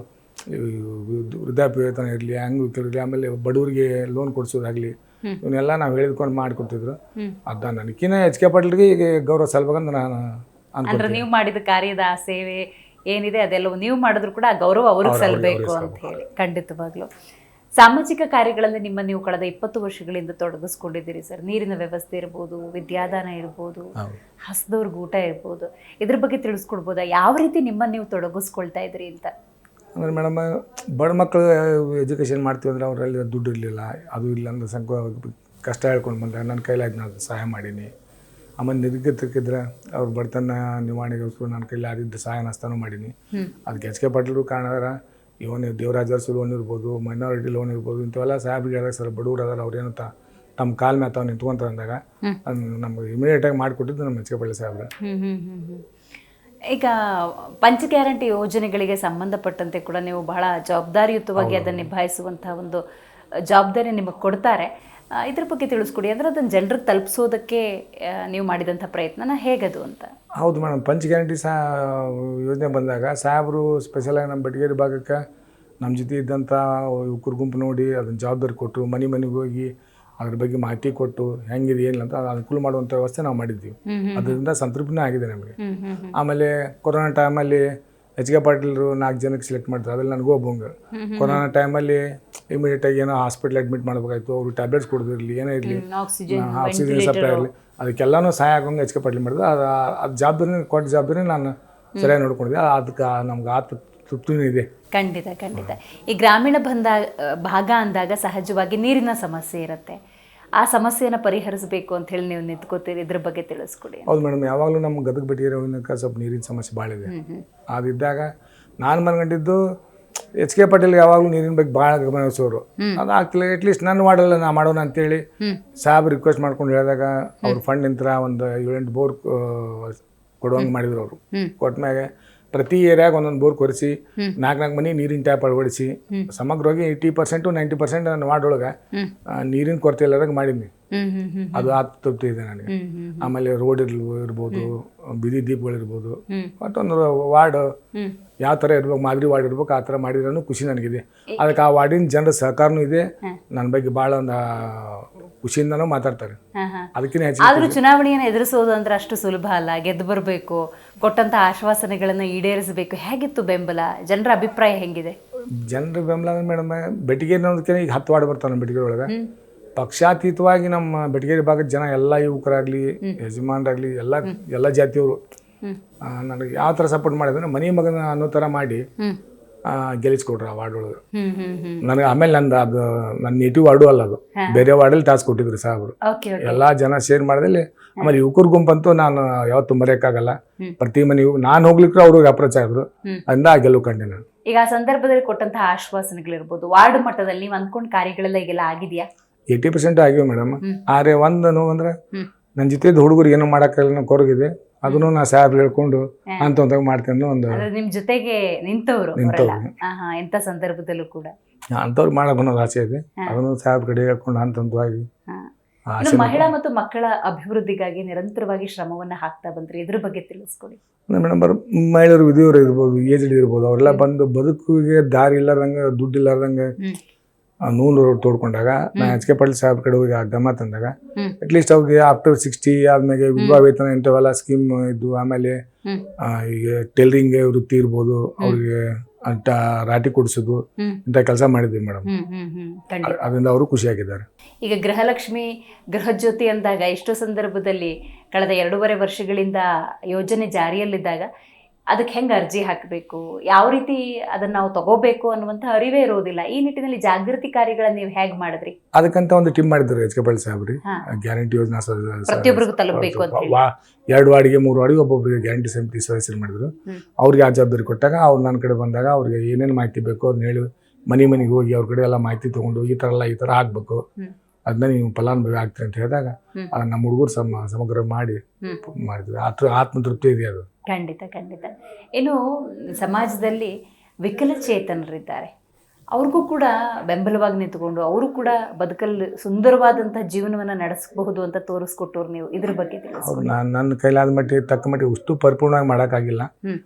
ವೃದ್ಧಾಪ್ಯ ವೇತನ ಇರಲಿ, ಅಂಗವಿಕಲರಿಗೆ, ಆಮೇಲೆ ಬಡವರಿಗೆ ಲೋನ್ ಕೊಡಿಸೋದಾಗಲಿ, ಇವನ್ನೆಲ್ಲ ನಾವು ಹೇಳಿದ್ಕೊಂಡು ಮಾಡಿಕೊಡ್ತಿದ್ರು. ಅದ ನನಗಿನ್ನ ಎಚ್ ಕೆ ಪಾಟೀಲ್ರಿಗೆ ಈಗ ಗೌರವ ಸಲ್ಬೇಕಂತ ನಾನು ಅಂದ್ರೆ ನೀವು ಮಾಡಿದ ಕಾರ್ಯದ ಸೇವೆ ಏನಿದೆ ಅದೆಲ್ಲವೂ ನೀವು ಮಾಡಿದ್ರು ಕೂಡ ಆ ಗೌರವ ಅವ್ರಿಗೆ ಸಲ್ಲಬೇಕು ಅಂತ ಹೇಳಿ. ಖಂಡಿತವಾಗ್ಲು. ಸಾಮಾಜಿಕ ಕಾರ್ಯಗಳಲ್ಲಿ ನಿಮ್ಮ ನೀವು ಕಳೆದ 20 ವರ್ಷಗಳಿಂದ ತೊಡಗಿಸ್ಕೊಂಡಿದ್ದೀರಿ ಸರ್. ನೀರಿನ ವ್ಯವಸ್ಥೆ ಇರ್ಬೋದು, ವಿದ್ಯಾದಾನ ಇರ್ಬೋದು, ಹಸ್ದವ್ರಿಗೆ ಊಟ ಇರ್ಬೋದು, ಇದ್ರ ಬಗ್ಗೆ ತಿಳಿಸ್ಕೊಡ್ಬೋದಾ? ಯಾವ ರೀತಿ ನಿಮ್ಮನ್ನು ನೀವು ತೊಡಗಿಸ್ಕೊಳ್ತಾ ಇದ್ರಿ ಅಂತ? ಅಂದರೆ ಮೇಡಮ್, ಬಡ ಮಕ್ಕಳು ಎಜುಕೇಷನ್ ಮಾಡ್ತೀವಿ ಅಂದ್ರೆ ಅವರಲ್ಲಿ ದುಡ್ಡು ಇರಲಿಲ್ಲ, ಅದು ಇಲ್ಲ ಅಂದ್ರೆ ಕಷ್ಟ ಹೇಳ್ಕೊಂಡು ಬಂದಾಗ ನನ್ನ ಕೈಲಾಗಿ ನಾನು ಸಹಾಯ ಮಾಡೀನಿ. ಆಮೇಲೆ ನಿರ್ಗತಿಕಿದ್ರೆ ಅವ್ರ ಬಡತನ ನಿವಾರಣೆಗೋಸ್ಕರ ನನ್ನ ಕೈಲಿ ಆದಿದ್ದ ಸಹಾಯ ನಷ್ಟನೂ ಮಾಡೀನಿ. ಅದಕ್ಕೆ ಎಚ್ ಕೆ ಪಾಟೀಲ್ರು ಕಾರಣದಾರ. ಇವನು ದೇವರಾಜ್ ಅರಸು ಲೋನ್ ಇರ್ಬೋದು, ಮೈನಾರಿಟಿ ಲೋನ್ ಇರ್ಬೋದು, ಇಂಥವೆಲ್ಲ ಸಾಹೇಬ್ರಿಗೆ ಹೇಳಿದಾಗ ಸರ್ ಬಡವ್ರು ಅದಾರ, ಅವ್ರೇನು ತಮ್ಮ ಕಾಲ ಮೇಲೆ ತಾವು ನಿಂತ್ಕೊಂತಾರೆ ಅಂದಾಗ ನಮ್ಗೆ ಇಮಿಡಿಯೇಟಾಗಿ ಮಾಡಿಕೊಟ್ಟಿದ್ದು ನಮ್ಮ ಎಚ್ ಕೆ ಪಾಟೀಲ್ ಸಾಹೇಬ್ರ. ಈಗ ಪಂಚ ಗ್ಯಾರಂಟಿ ಯೋಜನೆಗಳಿಗೆ ಸಂಬಂಧಪಟ್ಟಂತೆ ಕೂಡ ನೀವು ಬಹಳ ಜವಾಬ್ದಾರಿಯುತವಾಗಿ ಅದನ್ನು ನಿಭಾಯಿಸುವಂತಹ ಒಂದು ಜವಾಬ್ದಾರಿ ನಿಮಗೆ ಕೊಡ್ತಾರೆ. ಇದ್ರ ಬಗ್ಗೆ ತಿಳಿಸ್ಕೊಡಿ. ಅಂದರೆ ಅದನ್ನು ಜನರಿಗೆ ತಲುಪಿಸೋದಕ್ಕೆ ನೀವು ಮಾಡಿದಂಥ ಪ್ರಯತ್ನನ ಹೇಗದು ಅಂತ? ಹೌದು ಮೇಡಮ್, ಪಂಚ ಗ್ಯಾರಂಟಿ ಯೋಜನೆ ಬಂದಾಗ ಸಾಹೇಬರು ಸ್ಪೆಷಲಾಗಿ ನಮ್ಮ ಬೆಟಗೇರಿ ಭಾಗಕ್ಕೆ ನಮ್ಮ ಜೊತೆ ಇದ್ದಂಥ ಯುವಕರ ಗುಂಪು ನೋಡಿ ಅದನ್ನು ಜವಾಬ್ದಾರಿ ಕೊಟ್ಟು ಮನೆಗೆ ಹೋಗಿ ಅದ್ರ ಬಗ್ಗೆ ಮಾಹಿತಿ ಕೊಟ್ಟು ಹೆಂಗಿದೆ ಏನಿಲ್ಲ ಅಂತ ಅನುಕೂಲ ಮಾಡುವಂಥ ವ್ಯವಸ್ಥೆ ನಾವು ಮಾಡಿದ್ದೀವಿ. ಅದರಿಂದ ಸಂತೃಪ್ತಿನೇ ಆಗಿದೆ ನಮಗೆ. ಆಮೇಲೆ ಕೊರೋನಾ ಟೈಮಲ್ಲಿ ಎಚ್ ಕೆ ಪಾಟೀಲ್ರು 4 ಜನಕ್ಕೆ ಸೆಲೆಕ್ಟ್ ಮಾಡ್ತಾರೆ. ಅದ್ರಲ್ಲಿ ನನಗೂ ಒಬ್ಬಂಗ ಕೊರೋನಾ ಟೈಮಲ್ಲಿ ಇಮಿಡಿಯೇಟಾಗಿ ಏನೋ ಹಾಸ್ಪಿಟ್ಲ್ ಅಡ್ಮಿಟ್ ಮಾಡಬೇಕಾಯ್ತು, ಅವರು ಟ್ಯಾಬ್ಲೆಟ್ಸ್ ಕೊಡೋದಿರಲಿ, ಏನೇ ಇರಲಿ, ಆಕ್ಸಿಜನ್ ಸಪ್ಲೈ ಇರಲಿ, ಅದಕ್ಕೆಲ್ಲನೂ ಸಹಾಯ ಆಗೋಂಗೆ ಎಚ್ ಕೆ ಪಾಟೀಲ್ ಮಾಡಿದ್ರು. ಅದು ಜವಾಬ್ದಾರಿ ಕೊಟ್ಟ ಜವಾಬ್ದಾರಿ ನಾನು ಸರಿಯಾಗಿ ನೋಡ್ಕೊಂಡಿದ್ದೆ. ಅದಕ್ಕೆ ನಮ್ಗೆ ತೃಪ್ತಿನೂ ಇದೆ. ಖಂಡಿತ. ಈ ಗ್ರಾಮೀಣ ಭಾಗ ಅಂದಾಗ ಸಹಜವಾಗಿ ನೀರಿನ ಸಮಸ್ಯೆ ಇರುತ್ತೆ. ಆ ಸಮಸ್ಯೆಯನ್ನು ಪರಿಹರಿಸಬೇಕು ಅಂತ ಹೇಳಿ ನೀವು ನಿಂತ್ಕೋತೀರಿ, ಇದ್ರ ಬಗ್ಗೆ ತಿಳಿಸ್ಕೊಡಿ. ಹೌದು ಮೇಡಮ್, ಯಾವಾಗಲೂ ನಮ್ಮ ಗದಗ ಬೆಟಗೇರಿ ಸ್ವಲ್ಪ ನೀರಿನ ಸಮಸ್ಯೆ ಭಾಳ ಇದೆ. ಅದಿದ್ದಾಗ ನಾನು ಮನ್ಕೊಂಡಿದ್ದು ಎಚ್ ಕೆ ಪಾಟೀಲ್ ಯಾವಾಗಲೂ ನೀರಿನ ಬಗ್ಗೆ ಭಾಳ ಗಮನಿಸೋರು. ಅದಾಗ್ತಿಲ್ಲ, ಅಟ್ಲೀಸ್ಟ್ ನನ್ನ ಮಾಡಲ್ಲ ನಾ ಮಾಡೋಣ ಅಂತೇಳಿ ಸಾಹೇಬ್ ರಿಕ್ವೆಸ್ಟ್ ಮಾಡ್ಕೊಂಡು ಹೇಳಿದಾಗ ಅವ್ರ ಫಂಡ್ ನಿಂತರ ಒಂದು 7-8 ಬೋರ್ ಕೊಡುವಂಗೆ ಮಾಡಿದ್ರು. ಅವರು ಕೊಟ್ಟಾಗ ಪ್ರತಿ ಏರಿಯಾಗ ಒಂದೊಂದು ಬೋರ್ ಕೊರೆಸಿ 4 ಮನೆ ನೀರಿನ ಟ್ಯಾಪ್ ಅಳವಡಿಸಿ ಸಮಗ್ರವಾಗಿ 80% to 90% ನನ್ನ ವಾರ್ಡೊಳಗೆ ನೀರಿನ ಕೊರತೆ ಇಲ್ಲದಾಗ ಮಾಡೀನಿ. ಅದು ತೃಪ್ತಿ ಇದೆ ನನಗೆ. ಆಮೇಲೆ ರೋಡ್ ಇರ್ಬೋದು, ಬೀದಿ ದೀಪಗಳಿರ್ಬೋದು, ಮತ್ತೊಂದು ವಾರ್ಡ್ ಯಾವ ಥರ ಇರ್ಬೇಕು, ಮಾದರಿ ವಾರ್ಡ್ ಇರ್ಬೇಕು, ಆ ಥರ ಮಾಡಿದ್ರೂ ಖುಷಿ ನನಗಿದೆ. ಅದಕ್ಕೆ ಆ ವಾರ್ಡಿನ ಜನರ ಸಹಕಾರನೂ ಇದೆ. ನನ್ನ ಬಗ್ಗೆ ಭಾಳ ಒಂದು ಖುಷಿಯಿಂದನೂ ಮಾತಾಡ್ತಾರೆ. ಅದಕ್ಕಿಂತ ಹೆಚ್ಚು ಆದರೂ ಚುನಾವಣೆಯನ್ನು ಎದುರಿಸೋದು ಅಂದ್ರೆ ಅಷ್ಟು ಸುಲಭ ಅಲ್ಲ. ಗೆದ್ದು ಬರಬೇಕು, ಕೊಟ್ಟಂತ ಆಶ್ವಾಸನೆಗಳನ್ನು ಈಡೇರಿಸಬೇಕು. ಹೇಗಿತ್ತು ಬೆಂಬಲ? ಜನರ ಅಭಿಪ್ರಾಯ ಹೆಂಗಿದೆ? ಜನರ ಬೆಂಬಲ ಅಂದ್ರೆ ಮೇಡಮ್, ಬೆಟಗೇರಿ ಅನ್ನೋದಕ್ಕೆ ಈಗ 10 ವಾರ್ಡ್ ಬರ್ತಾವೆ ನಮ್ಮ ಬೆಟಗೇರಿ ಒಳಗೆ. ಪಕ್ಷಾತೀತವಾಗಿ ನಮ್ಮ ಬೆಟಗೇರಿ ಭಾಗದ ಜನ ಎಲ್ಲ ಯುವಕರಾಗಲಿ, ಯಜಮಾನರಾಗಲಿ, ಎಲ್ಲ ಜಾತಿಯವರು ನನಗೆ ಯಾವ ಥರ ಸಪೋರ್ಟ್ ಮಾಡಿದ್ರೆ ಮನೆ ಮಗನ ಅನ್ನೋ ಥರ ಮಾಡಿ ಗೆಲ್ಲಿಸ್ಕೊಟ್ರು ಆ ವಾರ್ಡ್ ಒಳಗೆ ನನಗೆ. ಆಮೇಲೆ ನಂದು ಅದು ನನ್ನ ನೇಟಿವ್ ವಾರ್ಡು ಅಲ್ಲ, ಅದು ಬೇರೆ ವಾರ್ಡಲ್ಲಿ ಟಾಸ್ಕ್ ಕೊಟ್ಟಿದ್ರು ಸಾಹೇಬರು. ಎಲ್ಲ ಜನ ಶೇರ್ ಮಾಡಿದಲ್ಲಿ. ಆಮೇಲೆ ಯುವಕರ ಗುಂಪಂತೂ ನಾನು ಯಾವತ್ತೂ ಮರೆಯೋಕ್ಕಾಗಲ್ಲ. ಪ್ರತಿ ಮನೆಗೂ ನಾನು ಹೋಗ್ಲಿಕ್ಕೆ ಅವ್ರಿಗೆ ಅಪ್ರೋಚ್ ಆಗಿದ್ರು, ಅದರಿಂದ ಆ ಗೆಲುವು ಕಂಡೆ ನಾನು. ಈಗ ಆ ಸಂದರ್ಭದಲ್ಲಿ ಕೊಟ್ಟಂತಹ ಆಶ್ವಾಸನೆಗಳಿರ್ಬೋದು, ವಾರ್ಡ್ ಮಟ್ಟದಲ್ಲಿ ನೀವು ಅಂದ್ಕೊಂಡ್ ಕಾರ್ಯಗಳೆಲ್ಲ ಈಗೆಲ್ಲ ಆಗಿದೆಯಾ? 80% ಆಗಿವೆ ಮೇಡಮ್. ಆದ್ರೆ ಒಂದು ನೋವು ಅಂದ್ರೆ ನನ್ನ ಜೊತೆ ಹುಡುಗರು ಏನೋ ಮಾಡೋಕ್ಕಾಗಲ್ಲ, ಕೊರಗಿದೆ. ಅದನ್ನು ನಾ ಸಾಹೇಬ್ ಹೇಳ್ಕೊಂಡು ಅಂತ ಮಾಡ್ತೇನೆ. ಒಂದು ನಿಮ್ ಜೊತೆಗೆ ನಿಂತವ್ರು ಎಂತ ಸಂದರ್ಭದಲ್ಲೂ ಕೂಡ ಅಂಥವ್ರು ಮಾಡಕ್ ಅನ್ನೋದು ಆಸೆ ಇದೆ. ಅದನ್ನು ಸಾಹೇಬ್ ಕಡೆ ಹೇಳ್ಕೊಂಡು ಹಂತವಾಗಿ. ಮಹಿಳಾ ಮತ್ತು ಮಕ್ಕಳ ಅಭಿವೃದ್ಧಿಗಾಗಿ ನಿರಂತರವಾಗಿ ಶ್ರಮವನ್ನ ಹಾಕ್ತಾ ಬಂದ್ರಿ, ಇದ್ರ ಬಗ್ಗೆ ತಿಳಿಸ್ಕೊಡಿ ಮೇಡಮ್. ಮಹಿಳೆಯರು ವಿಧಿಯವರು ಇರ್ಬೋದು, ಏಜ್ಡ್ ಇರ್ಬೋದು, ಅವರೆಲ್ಲ ಬಂದು ಬದುಕಿಗೆ ದಾರಿ ಇಲ್ಲಾರ್ದಂಗೆ, ದುಡ್ಡು ಇಲ್ಲಾರ್ದಂಗೆ ನೂರು ತೋಡ್ಕೊಂಡಾಗ ನಾ HK ಪಾಟೀಲ್ ಸಾಹೇಬ್ ಕಡೆ ಹೋಗಿ ಗಮ ತಂದಾಗ ಅಟ್ಲೀಸ್ಟ್ ಅವ್ರಿಗೆ ಆಫ್ಟರ್ 60 ಆದ್ಮೇಲೆ ವಿಧವಾ ವೇತನ ಇಂಥವೆಲ್ಲ ಸ್ಕೀಮ್ ಇದ್ದು. ಆಮೇಲೆ ಈಗ ಟೈಲರಿಂಗ್ ವೃತ್ತಿ ಇರ್ಬೋದು, ಅವ್ರಿಗೆ ಅಂತ ರಾಟಿ ಕೊಡಿಸೋದು ಇಂಥ ಕೆಲಸ ಮಾಡಿದ್ವಿ ಮೇಡಮ್. ಅದರಿಂದ ಅವರು ಖುಷಿಯಾಗಿದ್ದಾರೆ. ಈಗ ಗೃಹಲಕ್ಷ್ಮಿ ಗೃಹಜ್ಯೋತಿ ಅಂದಾಗ ಎಷ್ಟೋ ಸಂದರ್ಭದಲ್ಲಿ ಕಳೆದ 2.5 ವರ್ಷಗಳಿಂದ ಯೋಜನೆ ಜಾರಿಯಲ್ಲಿದ್ದಾಗ ಅದಕ್ಕೆ ಹೆಂಗೆ ಅರ್ಜಿ ಹಾಕಬೇಕು, ಯಾವ ರೀತಿ ಅದನ್ನ ನಾವು ತಗೋಬೇಕು ಅನ್ನುವಂಥ ಅರಿವೇ ಇರೋದಿಲ್ಲ. ಈ ನಿಟ್ಟಿನಲ್ಲಿ ಜಾಗೃತಿ ಕಾರ್ಯಗಳನ್ನ ನೀವು ಹೇಗೆ ಮಾಡಿದ್ರಿ? ಅದಕ್ಕಂತ ಒಂದು ಟೀಮ್ ಮಾಡಿದ್ರು HK ಪಾಟೀಲ್ ಸಾಹೇಬ್ರಿ. ಗ್ಯಾರಂಟಿ ಯೋಜನಾ ಪ್ರತಿಯೊಬ್ಬರಿಗೂ ತಲುಪಬೇಕು ಅಂತ 2 ವಾರ್ಡಿಗೆ 3 ವಾರ್ಡಿಗೆ ಒಬ್ಬೊಬ್ಬರಿಗೆ ಗ್ಯಾರಂಟಿ ಸಮಿತಿ ಸದಸ್ಯರು ಮಾಡಿದ್ರು. ಅವ್ರಿಗೆ ಆ ಜವಾಬ್ದಾರಿ ಕೊಟ್ಟಾಗ ಅವ್ರು ನನ್ನ ಕಡೆ ಬಂದಾಗ ಅವ್ರಿಗೆ ಏನೇನು ಮಾಹಿತಿ ಬೇಕು ಅದನ್ನ ಹೇಳಿ ಮನೆಗೆ ಹೋಗಿ ಅವ್ರ ಕಡೆ ಎಲ್ಲ ಮಾಹಿತಿ ತಗೊಂಡು ಈ ಥರ ಹಾಕ್ಬೇಕು, ಅದನ್ನ ನೀವು ಫಲಾನುಭವಿ ಆಗ್ತೀರಿ ಅಂತ ಹೇಳಿದಾಗ ನಮ್ಮ ಹುಡುಗರು ಸಮಗ್ರ ಮಾಡಿದ್ವಿ. ಆತ್ಮತೃಪ್ತಿ ಇದೆ ಅದು. ಖಂಡಿತ. ಇನ್ನು ಸಮಾಜದಲ್ಲಿ ವಿಕಲಚೇತನರಿದ್ದಾರೆ, ಅವ್ರಿಗೂ ಕೂಡ ಬೆಂಬಲವಾಗಿ ನಿಂತುಕೊಂಡು ಅವರು ಕೂಡ ಬದುಕಲ್ಲಿ ಸುಂದರವಾದಂತಹ ಜೀವನವನ್ನ ನಡೆಸಬಹುದು ಅಂತ ತೋರಿಸ್ಕೊಟ್ಟವ್ರು ನೀವು. ಇದ್ರ ಬಗ್ಗೆ ತಿಳಿಸಿ. ನನ್ನ ಕೈಲಾದ ಮಟ್ಟಿಗೆ ತಕ್ಕ ಮಟ್ಟಿಗೆ ಅಷ್ಟು ಪರಿಪೂರ್ಣವಾಗಿ ಮಾಡೋಕ್ಕಾಗಿಲ್ಲ.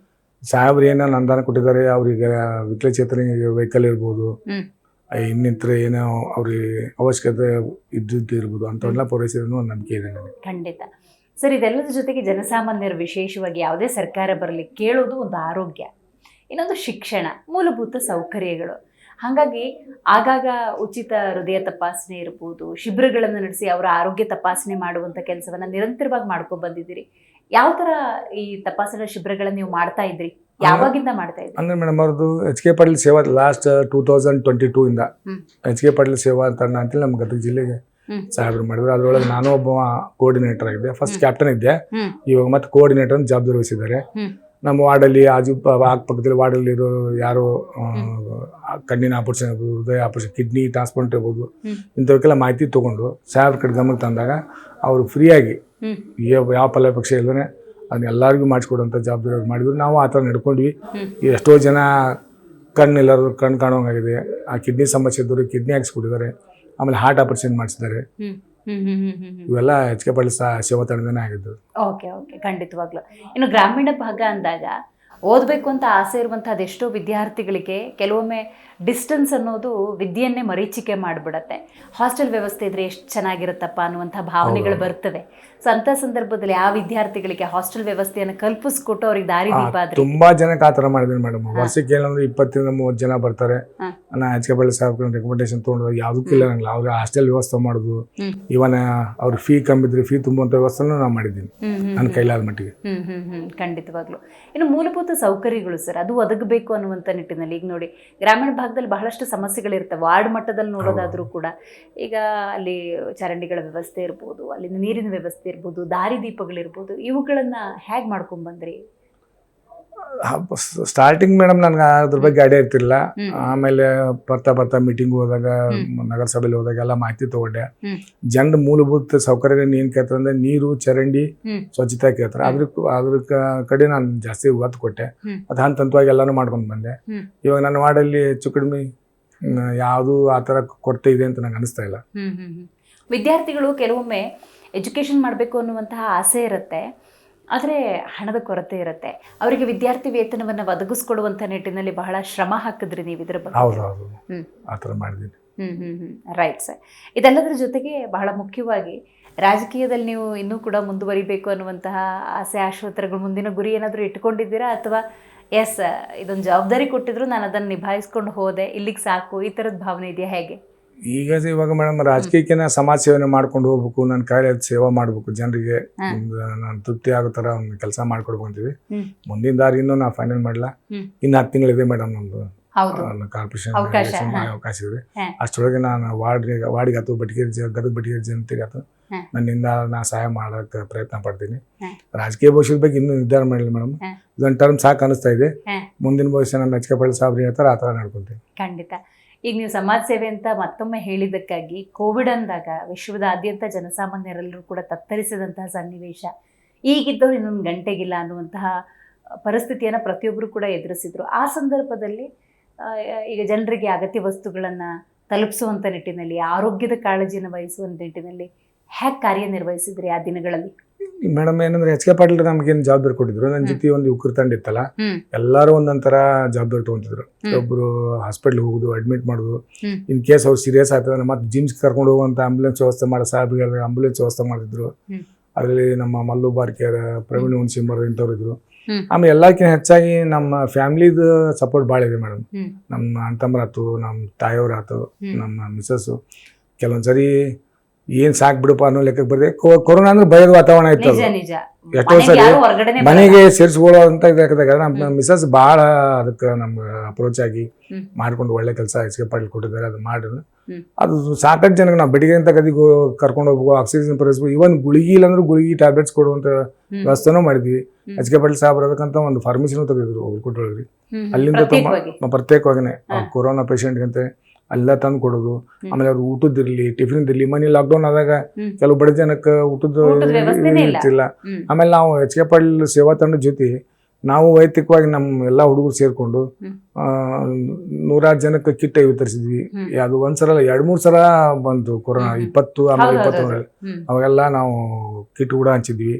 ಸಾಹೇಬ್ರು ಏನೋ ಅನುದಾನ ಕೊಟ್ಟಿದ್ದಾರೆ, ಅವ್ರಿಗೆ ವಿಕಲಚೇತನಿಗೆ ವೆಹಿಕಲ್ ಇರ್ಬೋದು, ಇನ್ನಿತರ ಏನೋ ಅವ್ರಿಗೆ ಅವಶ್ಯಕತೆ ಇದ್ದಿದ್ದು ಇರ್ಬೋದು, ಅಂಥವೆಲ್ಲ ಪೂರೈಸಿದ್ರು ಒಂದು ನಂಬಿಕೆ ಇದೆ ನನಗೆ. ಖಂಡಿತ ಸರ್. ಇದೆಲ್ಲದ ಜೊತೆಗೆ ಜನಸಾಮಾನ್ಯರು ವಿಶೇಷವಾಗಿ ಯಾವುದೇ ಸರ್ಕಾರ ಬರಲಿ ಕೇಳೋದು ಒಂದು ಆರೋಗ್ಯ, ಇನ್ನೊಂದು ಶಿಕ್ಷಣ, ಮೂಲಭೂತ ಸೌಕರ್ಯಗಳು. ಹಾಗಾಗಿ ಆಗಾಗ ಉಚಿತ ಹೃದಯ ತಪಾಸಣೆ ಇರ್ಬೋದು, ಶಿಬಿರಗಳನ್ನು ನಡೆಸಿ ಅವರ ಆರೋಗ್ಯ ತಪಾಸಣೆ ಮಾಡುವಂಥ ಕೆಲಸವನ್ನು ನಿರಂತರವಾಗಿ ಮಾಡ್ಕೊಂಡು ಬಂದಿದ್ದೀರಿ. ಯಾವ ಥರ ಈ ತಪಾಸಣಾ ಶಿಬಿರಗಳನ್ನು ನೀವು ಮಾಡ್ತಾ ಇದ್ರಿ, ಯಾವಾಗಿಂದ ಮಾಡ್ತಾ ಇದ್ರಿ? ಅಂದ್ರೆ ಮೇಡಮ್ ಅವ್ರದ್ದು HK ಪಾಟೀಲ್ ಸೇವಾ ಲಾಸ್ಟ್ 2022 ಇಂದ HK ಪಾಟೀಲ್ ಸೇವಾ ತಂಡ ಅಂತೇಳಿ ನಮ್ಮ ಗದಗ ಜಿಲ್ಲೆಗೆ ಸಾಹೇಬ್ರು ಮಾಡಿದ್ರು. ಅದ್ರೊಳಗೆ ನಾನು ಒಬ್ಬ ಕೋಆರ್ಡಿನೇಟರ್ ಆಗಿದ್ದೆ. ಫಸ್ಟ್ ಕ್ಯಾಪ್ಟನ್ ಇದ್ದೆ, ಇವಾಗ ಮತ್ತೆ ಕೋಆರ್ಡಿನೇಟರ್ ಅಂತ ಜವಾಬ್ದಾರಿ ವಹಿಸಿದ್ದಾರೆ. ನಮ್ಮ ವಾರ್ಡಲ್ಲಿ ಪಕ್ಕದಲ್ಲಿ ವಾರ್ಡಲ್ಲಿ ಇರೋ ಯಾರು ಕಣ್ಣಿನ ಆಪರೇಷನ್ ಇರ್ಬೋದು, ಹೃದಯ ಆಪರೇಷನ್, ಕಿಡ್ನಿ ಟ್ರಾನ್ಸ್ಪ್ಲಾಂಟ್ ಇರ್ಬೋದು, ಇಂಥವಕ್ಕೆಲ್ಲ ಮಾಹಿತಿ ತೊಗೊಂಡು ಸಾಹೇಬ್ರ ಕಡೆ ಗಮನಕ್ಕೆ ತಂದಾಗ ಅವರು ಫ್ರೀಯಾಗಿ ಯಾವ ಫಲಾಪೇಕ್ಷ ಇಲ್ಲದೇ ಅದನ್ನ ಎಲ್ಲರಿಗೂ ಮಾಡಿಸ್ಕೊಡುವಂಥ ಜವಾಬ್ದಾರಿ ಮಾಡಿದ್ರು. ನಾವು ಆ ಥರ ನಡ್ಕೊಂಡ್ವಿ. ಎಷ್ಟೋ ಜನ ಕಣ್ಣು ಕಾಣೋಂಗಾಗಿದೆ. ಆ ಕಿಡ್ನಿ ಸಮಸ್ಯೆ ಇದ್ದವರು ಕಿಡ್ನಿ ಹಾಕ್ಸ್ಕೊಟ್ಟಿದ್ದಾರೆ. ಆಮೇಲೆ ಹಾರ್ಟ್ ಆಪರೇಷನ್ ಮಾಡಿಸಿದ್ದಾರೆ. ಇವೆಲ್ಲ HK ಪಾಟೀಲ್ ಸೇವಾ ತಂಡನೇ ಆಗಿದ್ದು. ಓಕೆ, ಖಂಡಿತವಾಗ್ಲು. ಇನ್ನು ಗ್ರಾಮೀಣ ಭಾಗ ಅಂದಾಗ ಓದಬೇಕು ಅಂತ ಆಸೆ ಇರುವಂಥ ಅದೆಷ್ಟೋ ವಿದ್ಯಾರ್ಥಿಗಳಿಗೆ ಕೆಲವೊಮ್ಮೆ ಡಿಸ್ಟೆನ್ಸ್ ಅನ್ನೋದು ವಿದ್ಯೆಯನ್ನೇ ಮರೀಚಿಕೆ ಮಾಡಿಬಿಡತ್ತೆ. ಹಾಸ್ಟೆಲ್ ವ್ಯವಸ್ಥೆ ಇದ್ರೆ ಎಷ್ಟು ಚೆನ್ನಾಗಿರುತ್ತಪ್ಪ ಅನ್ನುವಂಥ ಭಾವನೆಗಳು ಬರ್ತವೆ. ಸೊ ಅಂಥ ಸಂದರ್ಭದಲ್ಲಿ ಆ ವಿದ್ಯಾರ್ಥಿಗಳಿಗೆ ಹಾಸ್ಟೆಲ್ ವ್ಯವಸ್ಥೆಯನ್ನು ಕಲ್ಪಿಸ್ಕೊಟ್ಟು ಅವ್ರಿಗೆ ದಾರಿ ದೀಪ ಆದ್ರೆ ತುಂಬಾ ಜನಕ್ಕೆ ಆ ಥರ ಮಾಡಿದ್ದೀನಿ ಮೇಡಮ್. ವರ್ಷಕ್ಕೆ ಏನಂದ್ರೆ 20-30 ಜನ ಬರ್ತಾರೆ. ನಾನು HK ಪಾಟೀಲ್ ಸಾಹೇಬ್ ರೆಕಮೆಂಡೇಶನ್ ತೊಗೊಂಡು ಯಾವುದಕ್ಕಿಲ್ಲ ನಂಗೆ ಅವ್ರಿಗೆ ಹಾಸ್ಟೆಲ್ ವ್ಯವಸ್ಥೆ ಮಾಡೋದು, ಇವನ್ ಅವ್ರ ಫೀ ಕಮ್ಮಿದ್ರೆ ಫೀ ತುಂಬುವಂಥ ವ್ಯವಸ್ಥೆನೂ ನಾನು ಮಾಡಿದ್ದೀನಿ ನನ್ನ ಕೈಲಾದ ಮಟ್ಟಿಗೆ. ಖಂಡಿತವಾಗ್ಲು. ಇನ್ನು ಮೂಲಭೂತ ಸೌಕರ್ಯಗಳು ಸರ್, ಅದು ಒದಗಬೇಕು ಅನ್ನುವಂಥ ನಿಟ್ಟಿನಲ್ಲಿ ಈಗ ನೋಡಿ ಗ್ರಾಮೀಣ ಭಾಗದಲ್ಲಿ ಬಹಳಷ್ಟು ಸಮಸ್ಯೆಗಳಿರ್ತವೆ. ವಾರ್ಡ್ ಮಟ್ಟದಲ್ಲಿ ನೋಡೋದಾದ್ರೂ ಕೂಡ ಈಗ ಅಲ್ಲಿ ಚರಂಡಿಗಳ ವ್ಯವಸ್ಥೆ ಇರ್ಬೋದು, ಅಲ್ಲಿ ನೀರಿನ ವ್ಯವಸ್ಥೆ ಇರ್ಬೋದು, ದಾರಿ ದೀಪಗಳಿರ್ಬೋದು, ಇವುಗಳನ್ನ ಹೇಗೆ ಮಾಡ್ಕೊಂಡ್ ಬಂದ್ರಿ? ಸ್ಟಾರ್ಟಿಂಗ್ ಮೇಡಮ್ ನನ್ಗೆ ಅದ್ರ ಬಗ್ಗೆ ಐಡಿಯಾ ಇರ್ತಿರ್ಲಿಲ್ಲ. ಆಮೇಲೆ ಬರ್ತಾ ಮೀಟಿಂಗ್ ಹೋದಾಗ, ನಗರಸಭೆಯಲ್ಲಿ ಹೋದಾಗ ಎಲ್ಲ ಮಾಹಿತಿ ತಗೊಂಡೆ. ಜನರ ಮೂಲಭೂತ ಸೌಕರ್ಯ ಏನ್ ಕೇಳ್ತಾರೆ ಅಂದ್ರೆ ನೀರು, ಚರಂಡಿ, ಸ್ವಚ್ಛತೆ ಕೇಳ್ತಾರೆ. ಅದ್ರ ಕಡೆ ನಾನು ಜಾಸ್ತಿ ಒತ್ತು ಕೊಟ್ಟೆ. ಅದು ಹಂತವಾಗಿ ಎಲ್ಲಾನು ಮಾಡ್ಕೊಂಡು ಬಂದೆ. ಇವಾಗ ನನ್ನ ವಾರ್ಡಲ್ಲಿ ಹೆಚ್ಚು ಕಡಿಮೆ ಯಾವುದು ಆ ಥರ ಕೊರತೆ ಇದೆ ಅಂತ ನಂಗೆ ಅನಿಸ್ತಾ ಇಲ್ಲ. ವಿದ್ಯಾರ್ಥಿಗಳು ಕೆಲವೊಮ್ಮೆ ಎಜುಕೇಶನ್ ಮಾಡಬೇಕು ಅನ್ನುವಂತಹ ಆಸೆ ಇರುತ್ತೆ, ಆದರೆ ಹಣದ ಕೊರತೆ ಇರುತ್ತೆ. ಅವರಿಗೆ ವಿದ್ಯಾರ್ಥಿ ವೇತನವನ್ನು ಒದಗಿಸ್ಕೊಡುವಂಥ ನಿಟ್ಟಿನಲ್ಲಿ ಬಹಳ ಶ್ರಮ ಹಾಕಿದ್ರಿ ನೀವು ಇದ್ರ ಬಗ್ಗೆ. ಹೌದು, ಆ ಥರ ಮಾಡಿದ್ದೀನಿ. Right sir. ಇದೆಲ್ಲದರ ಜೊತೆಗೆ ಬಹಳ ಮುಖ್ಯವಾಗಿ ರಾಜಕೀಯದಲ್ಲಿ ನೀವು ಇನ್ನೂ ಕೂಡ ಮುಂದುವರಿಬೇಕು ಅನ್ನುವಂತಹ ಆಸೆ ಆಶೋತ್ತರಗಳು, ಮುಂದಿನ ಗುರಿ ಏನಾದರೂ ಇಟ್ಕೊಂಡಿದ್ದೀರಾ, ಅಥವಾ ಎಸ್ ಇದೊಂದು ಜವಾಬ್ದಾರಿ ಕೊಟ್ಟಿದ್ರು ನಾನು ಅದನ್ನು ನಿಭಾಯಿಸ್ಕೊಂಡು ಹೋದೆ, ಇಲ್ಲಿಗೆ ಸಾಕು, ಈ ಥರದ ಭಾವನೆ ಇದೆಯಾ, ಹೇಗೆ? ಇವಾಗ ಮೇಡಮ್ ರಾಜಕೀಯಕ್ಕೆ ಸಮಾಜ ಸೇವೆನೇ ಮಾಡ್ಕೊಂಡು ಹೋಗ್ಬೇಕು, ನನ್ನ ಕೈಲಿ ಸೇವಾ ಮಾಡ್ಬೇಕು, ಜನರಿಗೆ ನಾನು ತೃಪ್ತಿ ಆಗೋ ಥರ ಒಂದು ಕೆಲಸ ಮಾಡ್ಕೊಡ್ಬೇಕು ಅಂತೀವಿ. ಮುಂದಿನ ದಾರಿ ಇನ್ನೂ ನಾ ಫೈನಲ್ ಮಾಡಲ್ಲ. ಇನ್ನು 10 ತಿಂಗಳಿದೆ ಮೇಡಮ್ ನಮ್ದು. ಹೌದು ಕಾರ್ಪೊರೇಷನ್ ಅವಕಾಶ, ಅವಕಾಶ ಇದೆ. ಹಾ. ಅಷ್ಟರೊಳಗೆ ನಾನು ವಾರ್ಡಿಗೆ ಆಯ್ತು, ಗದಗ ಬಟಗೇರಿ ಜನತೆಗೆ ಆಯ್ತು, ಹಾ. ನನ್ನಿಂದ ನಾ ಸಹಾಯ ಮಾಡೋಕ್ಕೆ ಪ್ರಯತ್ನ ಪಡ್ತೀನಿ. ಹಾ. ರಾಜಕೀಯ ಭವಿಷ್ಯದ ಬಗ್ಗೆ ಇನ್ನೂ ನಿರ್ಧಾರ ಮಾಡಿಲ್ಲ ಮೇಡಮ್. ಹಾ. ಇದೊಂದು ಟರ್ಮ್ ಸಾಕು ಅನಿಸ್ತಾ ಇದೆ. ಹಾ. ಮುಂದಿನ ಭವಿಷ್ಯ ನಮ್ಮ ಎಚ್ ಕೆ ಪಾಟೀಲ್ ಸಾಹೇಬ್ರು ಹೇಳ್ತಾರೆ ಆ ಥರ ನಡ್ಕೊತೀನಿ. ಖಂಡಿತ. ಈಗ ನೀವು ಸಮಾಜ ಸೇವೆ ಅಂತ ಮತ್ತೊಮ್ಮೆ ಹೇಳಿದ್ದಕ್ಕಾಗಿ ಕೋವಿಡ್ ಅಂದಾಗ ವಿಶ್ವದಾದ್ಯಂತ ಜನಸಾಮಾನ್ಯರೆಲ್ಲರೂ ಕೂಡ ತತ್ತರಿಸಿದಂತಹ ಸನ್ನಿವೇಶ, ಈಗಿದ್ದವ್ರು ಇನ್ನೊಂದು ಗಂಟೆಗಿಲ್ಲ ಅನ್ನುವಂತಹ ಪರಿಸ್ಥಿತಿಯನ್ನು ಪ್ರತಿಯೊಬ್ಬರು ಕೂಡ ಎದುರಿಸಿದ್ರು. ಆ ಸಂದರ್ಭದಲ್ಲಿ ಈಗ ಜನರಿಗೆ ಅಗತ್ಯ ವಸ್ತುಗಳನ್ನು ತಲುಪಿಸುವಂಥ ನಿಟ್ಟಿನಲ್ಲಿ, ಆರೋಗ್ಯದ ಕಾಳಜಿಯನ್ನು ವಹಿಸುವಂಥ ನಿಟ್ಟಿನಲ್ಲಿ ಹೇಗೆ ಕಾರ್ಯನಿರ್ವಹಿಸಿದ್ರಿ ಆ ದಿನಗಳಲ್ಲಿ? ಮೇಡಮ್ ಏನಂದ್ರೆ ಎಚ್ ಕೆ ಪಾಟೀಲ್ ನಮ್ಗೇನು ಜವಾಬ್ದಾರಿ ಕೊಟ್ಟಿದ್ರು, ನನ್ನ ಜೊತೆ ಒಂದು ಯುವಕರ ತಂಡ ಇತ್ತಲ್ಲ, ಎಲ್ಲರೂ ಒಂದೊಂಥರ ಜವಾಬ್ದಾರಿ ತೊಗೊಂತಿದ್ರು. ಒಬ್ಬರು ಹಾಸ್ಪಿಟ್ಲ್ ಹೋಗುದು, ಅಡ್ಮಿಟ್ ಮಾಡೋದು, ಇನ್ ಕೇಸ್ ಅವ್ರು ಸೀರಿಯಸ್ ಆಗ್ತದೆ ಮತ್ತೆ ಜಿಮ್ಸ್ ಕರ್ಕೊಂಡು ಹೋಗುವಂಥ ಆಂಬುಲೆನ್ಸ್ ವ್ಯವಸ್ಥೆ ಮಾಡೋ ಸಾಹೇಬ್ರಿಗೆ ಆಂಬುಲೆನ್ಸ್ ವ್ಯವಸ್ಥೆ ಮಾಡಿದ್ರು. ಅದರಲ್ಲಿ ನಮ್ಮ ಮಲ್ಲು ಬಾರ್ಕೇರ್, ಪ್ರವೀಣ್ ಹುಣಸಿಂಬರ್ ಇಂಥವ್ರು ಇದ್ರು. ಆಮೇಲೆ ಎಲ್ಲಕ್ಕಿಂತ ಹೆಚ್ಚಾಗಿ ನಮ್ಮ ಫ್ಯಾಮಿಲಿದು ಸಪೋರ್ಟ್ ಭಾಳ ಇದೆ ಮೇಡಮ್. ನಮ್ಮ ಅಣ್ಣ ತಮ್ಮರಾತು, ನಮ್ಮ ತಾಯಿಯವ್ರಾತು, ನಮ್ಮ ಮಿಸಸ್ಸು ಕೆಲವೊಂದ್ಸರಿ ಏನ್ ಸಾಕ್ ಬಿಡಪ್ಪ ಅನ್ನೋ ಲೆಕ್ಕಕ್ಕೆ ಬರದೆ. ಕೊರೋನಾ ಅಂದ್ರೆ ಭಯದ ವಾತಾವರಣ ಇತ್ತು. ಎಷ್ಟೋ ಸರಿ ಮನೆಗೆ ಸೇರಿಸ್ಕೊಳ್ಳೋ ಅಂತ ಇದಾದಾಗ ನಮ್ಮ ಮಿಸಸ್ ಭಾಳ ಅದಕ್ಕೆ ನಮ್ಗೆ ಅಪ್ರೋಚ್ ಆಗಿ ಮಾಡ್ಕೊಂಡು ಒಳ್ಳೆ ಕೆಲಸ ಎಚ್ ಕೆ ಪಾಟೀಲ್ ಕೊಟ್ಟಿದ್ದಾರೆ. ಅದು ಮಾಡಿದ್ರು. ಅದು ಸಾಕಷ್ಟು ಜನಕ್ಕೆ ನಾವು ಬೆಳಿಗ್ಗೆ ಅಂತ ಗದಿಗೆ ಕರ್ಕೊಂಡು ಹೋಗ್ಬೇಕು, ಆಕ್ಸಿಜನ್ ಪರಿಸ್ಬೇಕು, ಇವನ್ ಗುಳಿಗಿ ಇಲ್ಲಾಂದ್ರೆ ಗುಳಿಗಿ ಟ್ಯಾಬ್ಲೆಟ್ಸ್ ಕೊಡುವಂತ ವ್ಯವಸ್ಥೆನೂ ಮಾಡಿದ್ವಿ. ಎಚ್ ಕೆ ಪಾಟೀಲ್ ಸಾಹೇಬ್ರು ಅದಕ್ಕಂತ ಒಂದು ಫಾರ್ಮಸಿನೂ ತೆಗೆದ್ರು ಹುಲ್ಕೋಟೊಳಗ್ರಿ. ಅಲ್ಲಿಂದ ಪ್ರತ್ಯೇಕವಾಗಿನೇ ಕೊರೋನಾ ಪೇಷಂಟ್ಗಂತೆ ಎಲ್ಲ ತಂದು ಕೊಡೋದು. ಆಮೇಲೆ ಅವ್ರು ಊಟದಿರ್ಲಿ, ಟಿಫಿನ್ದಿರ್ಲಿ. ಮನೆ ಲಾಕ್ಡೌನ್ ಆದಾಗ ಕೆಲವು ಬಡ ಜನಕ್ಕೆ ಊಟದ ಇರ್ತಿಲ್ಲ. ಆಮೇಲೆ ನಾವು ಎಚ್ ಕೆ ಪಾಟೀಲ್ ಸೇವಾ ತಂಡದ ಜೊತೆ ನಾವು ವೈಯಕ್ತಿಕವಾಗಿ ನಮ್ಮ ಎಲ್ಲ ಹುಡುಗರು ಸೇರ್ಕೊಂಡು 100 ಜನಕ್ಕೆ ಕಿಟ್ ವಿತರಿಸಿದ್ವಿ. ಅದು ಒಂದ್ಸಲ 2-3 ಸಲ ಬಂತು ಕೊರೋನಾ. 20 ಆಮೇಲೆ 21 ಅವಾಗೆಲ್ಲ ನಾವು ಕಿಟ್ ಕೂಡ ಹಂಚಿದ್ವಿ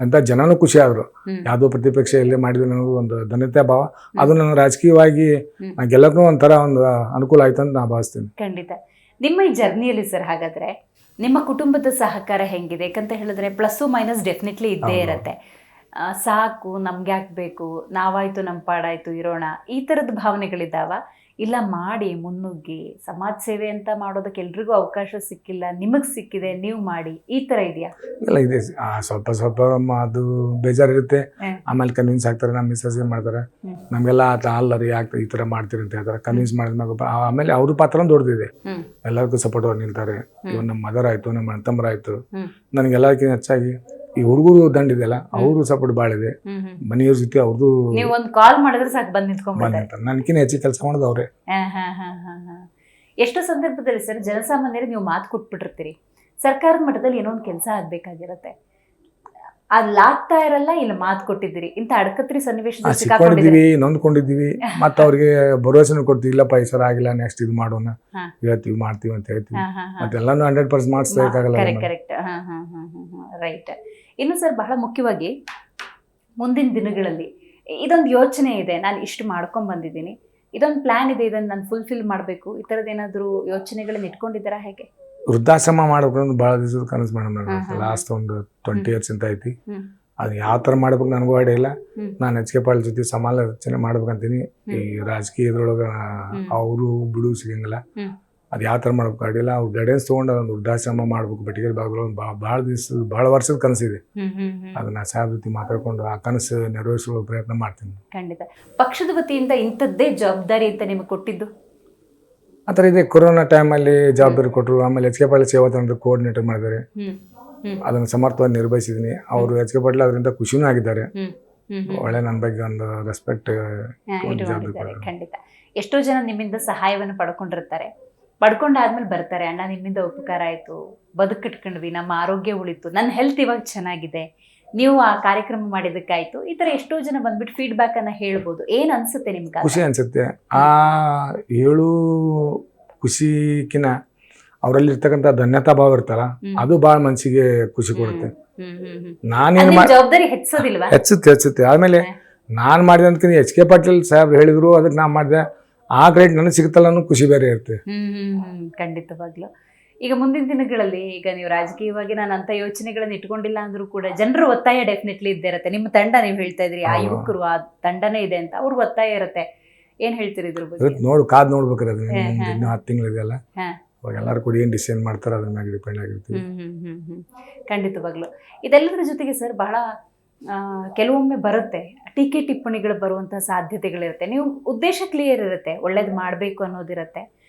ಅಂತ ಜನನೂ ಖುಷಿ ಆದ್ರು. ಯಾವುದೋ ಪ್ರತಿಪಕ್ಷ ಇಲ್ಲೇ ಮಾಡಿದ್ವಿ ಅನ್ನೋದು ಒಂದು ಧನ್ಯತಾ ಭಾವ. ಅದು ನನ್ನ ರಾಜಕೀಯವಾಗಿ ಗೆಲ್ಲಕ್ಕೂ ಒಂಥರ ಒಂದು ಅನುಕೂಲ ಆಯ್ತು ಅಂತ ನಾ ಭಾವಿಸ್ತೀನಿ. ಖಂಡಿತ. ನಿಮ್ಮ ಈ ಜರ್ನಿಯಲ್ಲಿ ಸರ್ ಹಾಗಾದ್ರೆ ನಿಮ್ಮ ಕುಟುಂಬದ ಸಹಕಾರ ಹೆಂಗಿದೆ? ಯಾಕಂತ ಹೇಳಿದ್ರೆ ಪ್ಲಸ್ ಮೈನಸ್ ಡೆಫಿನೆಟ್ಲಿ ಇದ್ದೇ ಇರತ್ತೆ. ಸಾಕು, ನಮ್ಗೆ ಯಾಕಬೇಕು, ನಾವಾಯ್ತು ನಮ್ಮ ಪಾಡಾಯ್ತು ಇರೋಣ, ಈ ಥರದ ಭಾವನೆಗಳಿದ್ದಾವ? ಇಲ್ಲ ಮಾಡಿ ಮುನ್ನುಗ್ಗಿ ಸಮಾಜ ಸೇವೆ ಅಂತ ಮಾಡೋದಕ್ಕೆ ಎಲ್ರಿಗೂ ಅವಕಾಶ ಸಿಕ್ಕಿಲ್ಲ, ನಿಮಗೆ ಸಿಕ್ಕಿದೆ, ನೀವು ಮಾಡಿ, ಈ ಥರ ಇದೆಯಾ? ಇಲ್ಲ ಇದೆ, ಸ್ವಲ್ಪ ಅದು ಬೇಜಾರಿರುತ್ತೆ. ಆಮೇಲೆ ಕನ್ವಿನ್ಸ್ ಆಗ್ತಾರೆ, ನಮ್ಮ ಮಿಸ್ಸಸ್ ಏನ್ ಮಾಡ್ತಾರೆ, ನಮ್ಗೆಲ್ಲ ಅಲ್ಲರಿ ಯಾಕೆ ಈ ಥರ ಮಾಡ್ತೀರಿ ಅಂತ ಹೇಳ್ತಾರೆ. ಕನ್ವಿನ್ಸ್ ಮಾಡಿದ್ಮಾಗ ಆಮೇಲೆ ಅವ್ರ ಪಾತ್ರ ದೊಡ್ಡದಿದೆ. ಎಲ್ಲರಿಗೂ ಸಪೋರ್ಟ್ ಅವ್ರು ನಿಲ್ತಾರೆ. ಇವಾಗ ನಮ್ಮ ಮದರ್ ಆಯ್ತು, ನಮ್ಮ ಅಣ್ಣ ತಮ್ಮರ ಆಯ್ತು, ನನಗೆಲ್ಲಕ್ಕಿಂತ ಹೆಚ್ಚಾಗಿ ಈ ಹುಡುಗರು ದಂಡ ಇದೆಯಲ್ಲ ಅವರು ಸಪೋರ್ಟ್ ಭಾಳ ಇದೆ. ಮನೆಯವ್ರ ಜೊತೆ ಅವ್ರದ್ದು ಒಂದು ಕಾಲ್ ಮಾಡಿದ್ರೆ ಸಾಕು ಬಂದು ನಿಂತ್ಕೊಂಡ್ಬಿಡ್ತಾರೆ. ನನಗಿಂತ ಹೆಚ್ಚಿಗೆ ಕೆಲಸ ಮಾಡೋದು ಅವ್ರೆ. ಎಷ್ಟೋ ಸಂದರ್ಭದಲ್ಲಿ ಸರ್ ಜನಸಾಮಾನ್ಯರಿಗೆ ನೀವು ಮಾತು ಕೊಟ್ಬಿಟ್ಟಿರ್ತೀರಿ, ಸರ್ಕಾರದ ಮಟ್ಟದಲ್ಲಿ ಏನೋ ಒಂದು ಕೆಲಸ ಆಗ್ಬೇಕಾಗಿರತ್ತೆ, ಅಲ್ಲಾಗ್ತಾ ಇರಲ್ಲ, ಇಲ್ಲ ಮಾತು ಕೊಟ್ಟಿದ್ದೀರಿ, ಇಂಥ ಅಡಕತ್ರಿ ಸನ್ನಿವೇಶದಲ್ಲಿ ಸಿಕ್ಕೊಂಡಿದ್ದೀವಿ, ನೊಂದ್ಕೊಂಡಿದ್ದೀವಿ. ಮತ್ತೆ ಅವ್ರಿಗೆ ಭರವಸೆನೂ ಕೊಡ್ತೀವಿ, ಇಲ್ಲಪ್ಪ ಈ ಸರ ಆಗಿಲ್ಲ, ನೆಕ್ಸ್ಟ್ ಇದು ಮಾಡೋಣ, ಹೇಳ್ತೀವಿ, ಮಾಡ್ತೀವಿ ಅಂತ ಹೇಳ್ತೀವಿ. ಮತ್ತೆಲ್ಲಾನು 100% ಮಾಡಿಸ್ಬೇಕಾಗಲ್ಲ. ಕರೆಕ್ಟ್. ರೈಟ್. ಇನ್ನು ಸರ್ ಬಹಳ ಮುಖ್ಯವಾಗಿ ಮುಂದಿನ ದಿನಗಳಲ್ಲಿ ಇದೊಂದು ಯೋಚನೆ ಇದೆ, ನಾನು ಇಷ್ಟು ಮಾಡ್ಕೊಂಡ್ ಬಂದಿದ್ದೀನಿ, ಇದೊಂದು ಪ್ಲಾನ್ ಇದೆ, ಇದನ್ನು ನಾನು ಫುಲ್ಫಿಲ್ ಮಾಡಬೇಕು, ಈ ಥರದ್ದು ಏನಾದರೂ ಯೋಚನೆಗಳನ್ನ ಇಟ್ಕೊಂಡಿದ್ದೀರಾ? ಹೇಗೆ ವೃದ್ಧಾಶ್ರಮ ಮಾಡ್ಬೇಕು ಭಾಳ ದಿವಸದ ಕನಸು ಮೇಡಮ್. ಲಾಸ್ಟ್ ಒಂದು 20 years ಅಂತ ಐತಿ. ಅದು ಯಾವ ಥರ ಮಾಡ್ಬೇಕು ನನಗೂ ಐಡಿಯಾ ಇಲ್ಲ. ನಾನು ಎಚ್ ಕೆ ಪಾಟೀಲ್ ಜೊತೆ ಸಮಾಲೋಚನೆ ಮಾಡ್ಬೇಕಂತೀನಿ. ಈ ರಾಜಕೀಯದ್ರೊಳಗೆ ಅವರು ಬಿಡು ಸಿಗಂಗಿಲ್ಲ. ಅದು ಯಾವ ಥರ ಮಾಡ್ಬೇಕು ಅಡಿಲ್ಲ. ಅವ್ರು ಗೈಡೆನ್ಸ್ ತೊಗೊಂಡು ಅದೊಂದು ವೃದ್ಧಾಶ್ರಮ ಮಾಡ್ಬೇಕು ಬೆಟಗೇರಿ ಭಾಗದೊಳಗೆ. ಭಾಳ ವರ್ಷದ ಕನಸಿದೆ. ಅದನ್ನ ಸಾಹೇಬ್ ಜೊತೆ ಮಾತಾಡ್ಕೊಂಡು ಆ ಕನಸು ನೆರವೇರಿಸುವ ಪ್ರಯತ್ನ ಮಾಡ್ತೀನಿ. ಖಂಡಿತ. ಪಕ್ಷದ ವತಿಯಿಂದ ಇಂಥದ್ದೇ ಜವಾಬ್ದಾರಿ ಅಂತ ನಿಮಗೆ ಕೊಟ್ಟಿದ್ದು ಆ ಥರ ಇದೆ. ಕೊರೋನಾ ಟೈಮಲ್ಲಿ ಜವಾಬ್ದಾರಿ ಕೊಟ್ಟರು. ಆಮೇಲೆ ಎಚ್ ಕೆ ಪಾಟೀಲ್ ಸೇವಾ ತಂಡದ ಕೋಆರ್ಡಿನೇಟರ್ ಮಾಡಿದ್ದಾರೆ. ಅದನ್ನು ಸಮರ್ಥವಾಗಿ ನಿರ್ವಹಿಸಿದ್ದೀನಿ. ಅವರು ಎಚ್ ಕೆ ಪಾಟೀಲ್ ಅದರಿಂದ ಖುಷಿನೂ ಆಗಿದ್ದಾರೆ. ಒಳ್ಳೆ ನನ್ನ ಬಗ್ಗೆ ಒಂದು ರೆಸ್ಪೆಕ್ಟ್. ಖಂಡಿತ. ಎಷ್ಟೋ ಜನ ನಿಮ್ಮಿಂದ ಸಹಾಯವನ್ನು ಪಡ್ಕೊಂಡಿರ್ತಾರೆ, ಪಡ್ಕೊಂಡಾದ್ಮೇಲೆ ಬರ್ತಾರೆ, ಅಣ್ಣ ನಿಮ್ಮಿಂದ ಉಪಕಾರ ಆಯಿತು, ಬದುಕಿಟ್ಕೊಂಡ್ವಿ, ನಮ್ಮ ಆರೋಗ್ಯ ಉಳಿತು, ನನ್ನ ಹೆಲ್ತ್ ಇವಾಗ ಚೆನ್ನಾಗಿದೆ, ನೀವು ಆ ಕಾರ್ಯಕ್ರಮ ಮಾಡಿದ್ದಕ್ಕಾಯ್ತು, ಈ ಥರ ಎಷ್ಟೋ ಜನ ಬಂದ್ಬಿಟ್ಟು ಫೀಡ್ಬ್ಯಾಕ್ ಅನ್ನ ಹೇಳ್ಬೋದು. ಏನು ಅನ್ಸುತ್ತೆ ನಿಮ್ಗೆ? ಖುಷಿ ಅನ್ಸುತ್ತೆ. ಆ ಹೇಳು ಖುಷಿಕಿನ ಅವರಲ್ಲಿ ಇರ್ತಕ್ಕಂಥ ಧನ್ಯತಾ ಭಾವ ಇರ್ತಲ್ಲ, ಅದು ಭಾಳ ಮನಸ್ಸಿಗೆ ಖುಷಿ ಕೊಡುತ್ತೆ. ನಾನೇನು ಜವಾಬ್ದಾರಿ ಹೆಚ್ಚೋದಿಲ್ವಾ? ಹೆಚ್ಚುತ್ತೆ. ಆಮೇಲೆ ನಾನು ಮಾಡಿದಂತ ಎಚ್ ಕೆ ಪಾಟೀಲ್ ಸಾಹೇಬ್ ಹೇಳಿದ್ರು, ಅದಕ್ಕೆ ನಾನು ಮಾಡಿದೆ, ಆ ಗ್ರೇಟ್ ನನಗೆ ಸಿಗುತ್ತಲ್ಲ ಅನ್ನೋ ಖುಷಿ ಬೇರೆ ಇರುತ್ತೆ. ಖಂಡಿತವಾಗ್ಲು. ಈಗ ಮುಂದಿನ ದಿನಗಳಲ್ಲಿ ಈಗ ನೀವು ರಾಜಕೀಯವಾಗಿ ನಾನು ಅಂತ ಯೋಚನೆಗಳನ್ನ ಇಟ್ಕೊಂಡಿಲ್ಲ ಅಂದ್ರೂ ಕೂಡ ಜನರ ಒತ್ತಾಯ ಡೆಫಿನೆಟ್ಲಿ ಇದ್ದೇ ಇರುತ್ತೆ. ನಿಮ್ಮ ತಂಡ ನೀವು ಹೇಳ್ತಾ ಇದ್ರಿ, ಆ ಯುವಕರು ಆ ತಂಡನೇ ಇದೆ ಅಂತ, ಅವ್ರ ಒತ್ತಾಯ ಇರುತ್ತೆ. ಏನ್ ಹೇಳ್ತೀರಿ ಇದ್ರ ಬಗ್ಗೆ? ಕಾದ್ ನೋಡ್ಬೇಕ್ರಿ. ಅದು ಇನ್ನೂ 10 ತಿಂಗಳಿದೆಯಲ್ಲ, ಅವಾಗ ಎಲ್ಲರೂ ಕೂಡ ಏನು ಡಿಸಿಷನ್ ಮಾಡ್ತಾರೆ ಅದ್ರ ಮೇಲೆ ಡಿಪೆಂಡ್ ಆಗಿರ್ತೀವಿ. ಖಂಡಿತವಾಗ್ಲು. ಇದೆಲ್ಲದರ ಜೊತೆಗೆ ಸರ್ ಬಹಳ ಕೆಲವೊಮ್ಮೆ ಬರುತ್ತೆ ಟೀಕೆ ಟಿಪ್ಪಣಿಗಳು ಬರುವಂಥ ಸಾಧ್ಯತೆಗಳಿರುತ್ತೆ. ನೀವು ಉದ್ದೇಶ ಕ್ಲಿಯರ್ ಇರುತ್ತೆ, ಒಳ್ಳೇದು ಮಾಡಬೇಕು ಅನ್ನೋದಿರುತ್ತೆ.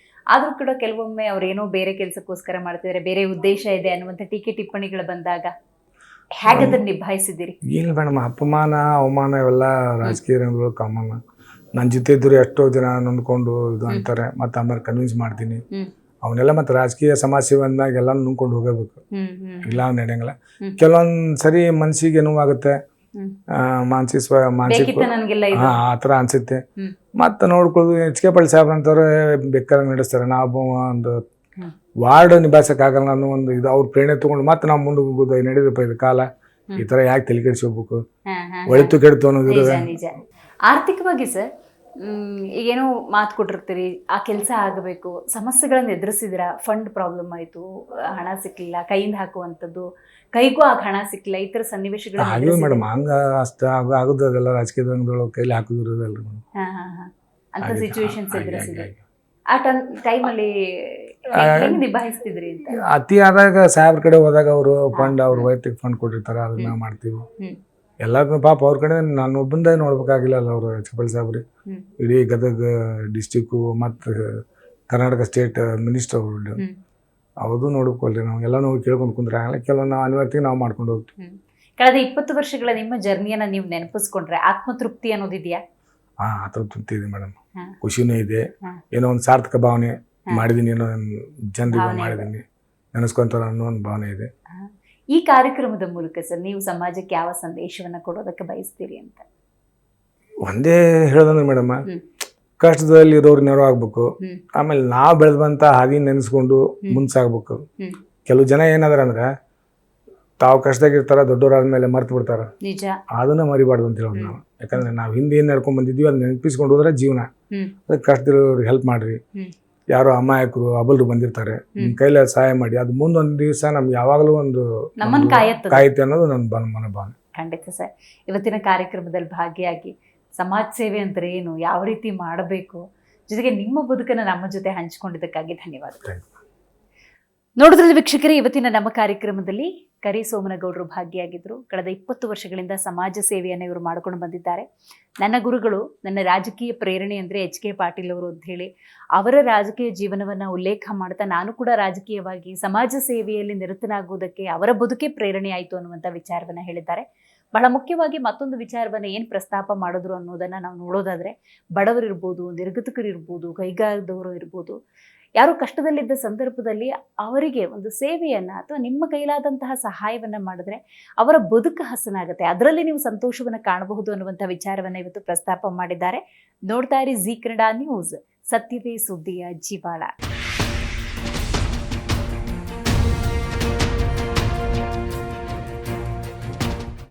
ಆದರೂ ಕೂಡ ಕೆಲವೊಮ್ಮೆ ಅವ್ರೇನೋ ಬೇರೆ ಕೆಲಸಕ್ಕೋಸ್ಕರ ಮಾಡ್ತಿದ್ದಾರೆ, ಬೇರೆ ಉದ್ದೇಶ ಇದೆ ಅನ್ನುವಂಥ ಟೀಕೆ ಟಿಪ್ಪಣಿಗಳು ಬಂದಾಗ ಹೇಗೆ ಅದನ್ನು ನಿಭಾಯಿಸಿದ್ದೀರಿ? ಇಲ್ಲ ಮೇಡಮ್, ಅಪಮಾನ ಅವಮಾನ ಇವೆಲ್ಲ ರಾಜಕೀಯ ರಂಗಗಳು ಕಾಮನ್. ನನ್ನ ಜೊತೆ ಇದ್ದರು ಎಷ್ಟೋ ಜನ ನೊಂದ್ಕೊಂಡು ಇದು ಅಂತಾರೆ, ಮತ್ತು ಆಮೇಲೆ ಕನ್ವಿನ್ಸ್ ಮಾಡ್ತೀನಿ ಅವನ್ನೆಲ್ಲ. ಮತ್ತು ರಾಜಕೀಯ ಸಮಾಜ ಸೇವೆ ಅಂದಾಗ ಎಲ್ಲ ನುಂಗ್ಕೊಂಡು ಹೋಗಬೇಕು, ಇಲ್ಲ ನಡೆಯಂಗಿಲ್ಲ. ಕೆಲವೊಂದು ಸರಿ ಮನಸ್ಸಿಗೆ ನೋವಾಗುತ್ತೆ, ಮಾನಸಿಕ ಆ ಥರ ಅನ್ಸುತ್ತೆ. ಮತ್ತು ನೋಡ್ಕೊಳ್ಳೋದು ಎಚ್ ಕೆ ಪಾಟೀಲ್ ಸಾಹೇಬ್ರ ಅಂತವ್ರೆ ಬೇಕಾದ್ರೆ ನಡೆಸ್ತಾರೆ. ನಾವು ಒಂದು ವಾರ್ಡ್ ನಿಭಾಯಿಸೋಕ್ಕಾಗಲ್ಲ ಅನ್ನೋ ಒಂದು ಇದು ಅವ್ರ ಪ್ರೇರಣೆ ತೊಗೊಂಡು ಮತ್ತೆ ನಾವು ಮುಂದೆ ಹೋಗೋದು ನಡೆದಪ್ಪ ಇದು ಕಾಲ, ಈ ಥರ ಯಾಕೆ ತಲೆ ಕೆಡಿಸ್ಕೋಬೇಕು, ಒಳಿತು ಕೆಡ್ತು ಅನ್ನೋದು ಇರೋದು. ನಿಜ. ಆರ್ಥಿಕವಾಗಿ ಸರ್, ಈಗೇನೋ ಮಾತು ಕೊಟ್ಟಿರ್ತೀರಿ, ಆ ಕೆಲಸ ಆಗಬೇಕು, ಸಮಸ್ಯೆಗಳನ್ನು ಎದುರಿಸಿದಿರ, ಫಂಡ್ ಪ್ರಾಬ್ಲಮ್ ಆಯಿತು, ಹಣ ಸಿಕ್ಕಲಿಲ್ಲ, ಕೈಯಿಂದ ಹಾಕುವಂಥದ್ದು, ಕೈಗೂ ಆಗ ಹಣ ಸಿಕ್ಕಿಲ್ಲ, ಈ ಥರ ಸನ್ನಿವೇಶಗಳು ಆಗಿಲ್ಲ ಮೇಡಮ್. ಹಂಗೆ ಅಷ್ಟು ಆಗೋದು ಅದೆಲ್ಲ ರಾಜಕೀಯ ರಂಗದೊಳಗೆ ಕೈಲಿ ಹಾಕೋದಿರೋದಲ್ರಿ ಮೇಡಮ್. ಅಂತ ಸಿಚುವೇಶನ್ಸ್ ಎದುರಿಸಿದೆ. ಆ ಟೈಮಲ್ಲಿ ನಿಭಾಯಿಸ್ತಿದ್ರಿ ಅಂತ? ಅತಿ ಆದಾಗ ಸಾಹೇಬ್ರ ಕಡೆ ಹೋದಾಗ ಅವರು ಫಂಡ್, ಅವ್ರ ವೈಯಕ್ತಿಕ ಫಂಡ್ ಕೊಟ್ಟಿರ್ತಾರೆ, ಅದನ್ನ ಮಾಡ್ತೀವಿ. ಎಲ್ಲಾರ್ಗು ಪಾಪ ಅವ್ರ ಕಡೆ ನಾನು ಒಬ್ಬಂದೇ ನೋಡ್ಬೇಕಾಗಿಲ್ಲ ಅಲ್ಲ, ಅವರು ಎಚ್ ಕೆ ಪಾಟೀಲ್ ಸಾಹೇಬ್ರಿ ಇಡೀ ಗದಗ ಡಿಸ್ಟಿಕ್ಕು ಮತ್ತು ಕರ್ನಾಟಕ ಸ್ಟೇಟ್ ಮಿನಿಸ್ಟರ್ ಅವ್ರದ್ದು ನೋಡ್ಕೊಳ್ರಿ. ನಾವು ಎಲ್ಲ ನಾವು ಕೇಳ್ಕೊಂಡು ಕುಂದ್ರೆ ಆಗಲ್ಲ, ಕೆಲವೊಂದು ನಾವು ಅನಿವಾರ್ಯತೆಗೆ ನಾವು ಮಾಡ್ಕೊಂಡು ಹೋಗ್ತೀವಿ. ಕಳೆದ 20 ವರ್ಷಗಳ ನಿಮ್ಮ ಜರ್ನಿಯನ್ನ ನೀವು ನೆನಪಿಸ್ಕೊಂಡ್ರೆ ಆತ್ಮತೃಪ್ತಿ ಅನ್ನೋದಿದೆಯಾ? ಆತ್ಮತೃಪ್ತಿ ಇದೆ ಮೇಡಮ್, ಖುಷಿನೂ ಇದೆ. ಏನೋ ಒಂದು ಸಾರ್ಥಕ ಭಾವನೆ ಮಾಡಿದೀನಿ, ಏನೋ ಜನರಿಗೆ ಮಾಡಿದೀನಿ ನೆನೆಸ್ಕೊಂತಾರ ಅನ್ನೋ ಒಂದು ಭಾವನೆ ಇದೆ. ಈ ಕಾರ್ಯಕ್ರಮದ ಮೂಲಕ ಸರ್ ನೀವು ಸಮಾಜಕ್ಕೆ ಯಾವ ಸಂದೇಶವನ್ನ ಕೊಡೋದಕ್ಕೆ ಬಯಸ್ತೀರಿ ಅಂತ? ಒಂದೇ ಹೇಳೋದಂದ್ರೆ ಮೇಡಮ್, ಕಷ್ಟದಲ್ಲಿ ಇರೋರು ನೆರವು ಆಗ್ಬೇಕು. ಆಮೇಲೆ ನಾವು ಬೆಳೆದಂತ ಹಾದಿ ನೆನೆಸ್ಕೊಂಡು ಮುಂದ್ಸಾಗ್ಬೇಕು. ಕೆಲವು ಜನ ಏನಾದ್ರ ಅಂದ್ರೆ ತಾವು ಕಷ್ಟದಾಗಿರ್ತಾರ, ದೊಡ್ಡವರಾದ್ಮೇಲೆ ಮರ್ತು ಬಿಡ್ತಾರ. ನಿಜ, ಅದನ್ನ ಮರಿಬಾರ್ದು ಅಂತ ಹೇಳೋದು ನಾವು. ಯಾಕಂದ್ರೆ ನಾವು ಹಿಂದೆ ಏನ್ ನಡ್ಕೊಂಡ್ ಬಂದಿದ್ವಿ ಅದನ್ನ ನೆನಪಿಸ್ಕೊಂಡು ಹೋದ್ರೆ ಜೀವನ. ಅದಕ್ಕೆ ಕಷ್ಟದಿರೋರಿಗೆ ಹೆಲ್ಪ್ ಮಾಡ್ರಿ. ಯಾರೋ ಅಮಾಯಕರು ಅಬಲರು ಬಂದಿರ್ತಾರೆ, ನಿಮ್ ಕೈಲಿ ಸಹಾಯ ಮಾಡಿ, ಅದು ಮುಂದೊಂದು ದಿವಸ ನಮ್ಗೆ ಯಾವಾಗಲೂ ಒಂದು ಕಾಯುತ್ತೆ ಅನ್ನೋದು ನನ್ನ ಮನೋಭಾವನೆ. ಖಂಡಿತ ಸರ್. ಇವತ್ತಿನ ಕಾರ್ಯಕ್ರಮದಲ್ಲಿ ಭಾಗಿಯಾಗಿ ಸಮಾಜ ಸೇವೆ ಅಂದ್ರೆ ಏನು, ಯಾವ ರೀತಿ ಮಾಡಬೇಕು, ಜೊತೆಗೆ ನಿಮ್ಮ ಬದುಕನ್ನು ನಮ್ಮ ಜೊತೆ ಹಂಚಿಕೊಂಡಿದ್ದಕ್ಕಾಗಿ ಧನ್ಯವಾದಗಳು. ನೋಡಿದ್ರಲ್ಲಿ ವೀಕ್ಷಕರೇ, ಇವತ್ತಿನ ನಮ್ಮ ಕಾರ್ಯಕ್ರಮದಲ್ಲಿ ಕರಿ ಸೋಮನಗೌಡರು ಭಾಗಿಯಾಗಿದ್ದರು. ಕಳೆದ 20 ವರ್ಷಗಳಿಂದ ಸಮಾಜ ಸೇವೆಯನ್ನು ಇವರು ಮಾಡ್ಕೊಂಡು ಬಂದಿದ್ದಾರೆ. ನನ್ನ ಗುರುಗಳು, ನನ್ನ ರಾಜಕೀಯ ಪ್ರೇರಣೆ ಅಂದರೆ ಎಚ್ ಕೆ ಪಾಟೀಲ್ ಅವರು ಅಂತ ಹೇಳಿ ಅವರ ರಾಜಕೀಯ ಜೀವನವನ್ನು ಉಲ್ಲೇಖ ಮಾಡ್ತಾ ನಾನು ಕೂಡ ರಾಜಕೀಯವಾಗಿ ಸಮಾಜ ಸೇವೆಯಲ್ಲಿ ನಿರತನಾಗುವುದಕ್ಕೆ ಅವರ ಬದುಕೇ ಪ್ರೇರಣೆ ಆಯಿತು ಅನ್ನುವಂಥ ವಿಚಾರವನ್ನು ಹೇಳಿದ್ದಾರೆ. ಬಹಳ ಮುಖ್ಯವಾಗಿ ಮತ್ತೊಂದು ವಿಚಾರವನ್ನು ಏನು ಪ್ರಸ್ತಾಪ ಮಾಡಿದ್ರು ಅನ್ನೋದನ್ನು ನಾವು ನೋಡೋದಾದರೆ, ಬಡವರಿರ್ಬೋದು, ನಿರ್ಗತಿಕರಿರ್ಬೋದು, ಕೈಗಾರದವರು ಇರ್ಬೋದು, ಯಾರೋ ಕಷ್ಟದಲ್ಲಿದ್ದ ಸಂದರ್ಭದಲ್ಲಿ ಅವರಿಗೆ ಒಂದು ಸೇವೆಯನ್ನು ಅಥವಾ ನಿಮ್ಮ ಕೈಲಾದಂತಹ ಸಹಾಯವನ್ನು ಮಾಡಿದ್ರೆ ಅವರ ಬದುಕು ಹಸನಾಗುತ್ತೆ, ಅದರಲ್ಲಿ ನೀವು ಸಂತೋಷವನ್ನು ಕಾಣಬಹುದು ಅನ್ನುವಂಥ ವಿಚಾರವನ್ನು ಇವತ್ತು ಪ್ರಸ್ತಾಪ ಮಾಡಿದ್ದಾರೆ. ನೋಡ್ತಾ ಇರಿ ಜೀ ಕನ್ನಡ ನ್ಯೂಸ್, ಸತ್ಯವೇ ಸುದ್ದಿಯ ಜೀವಾಳ.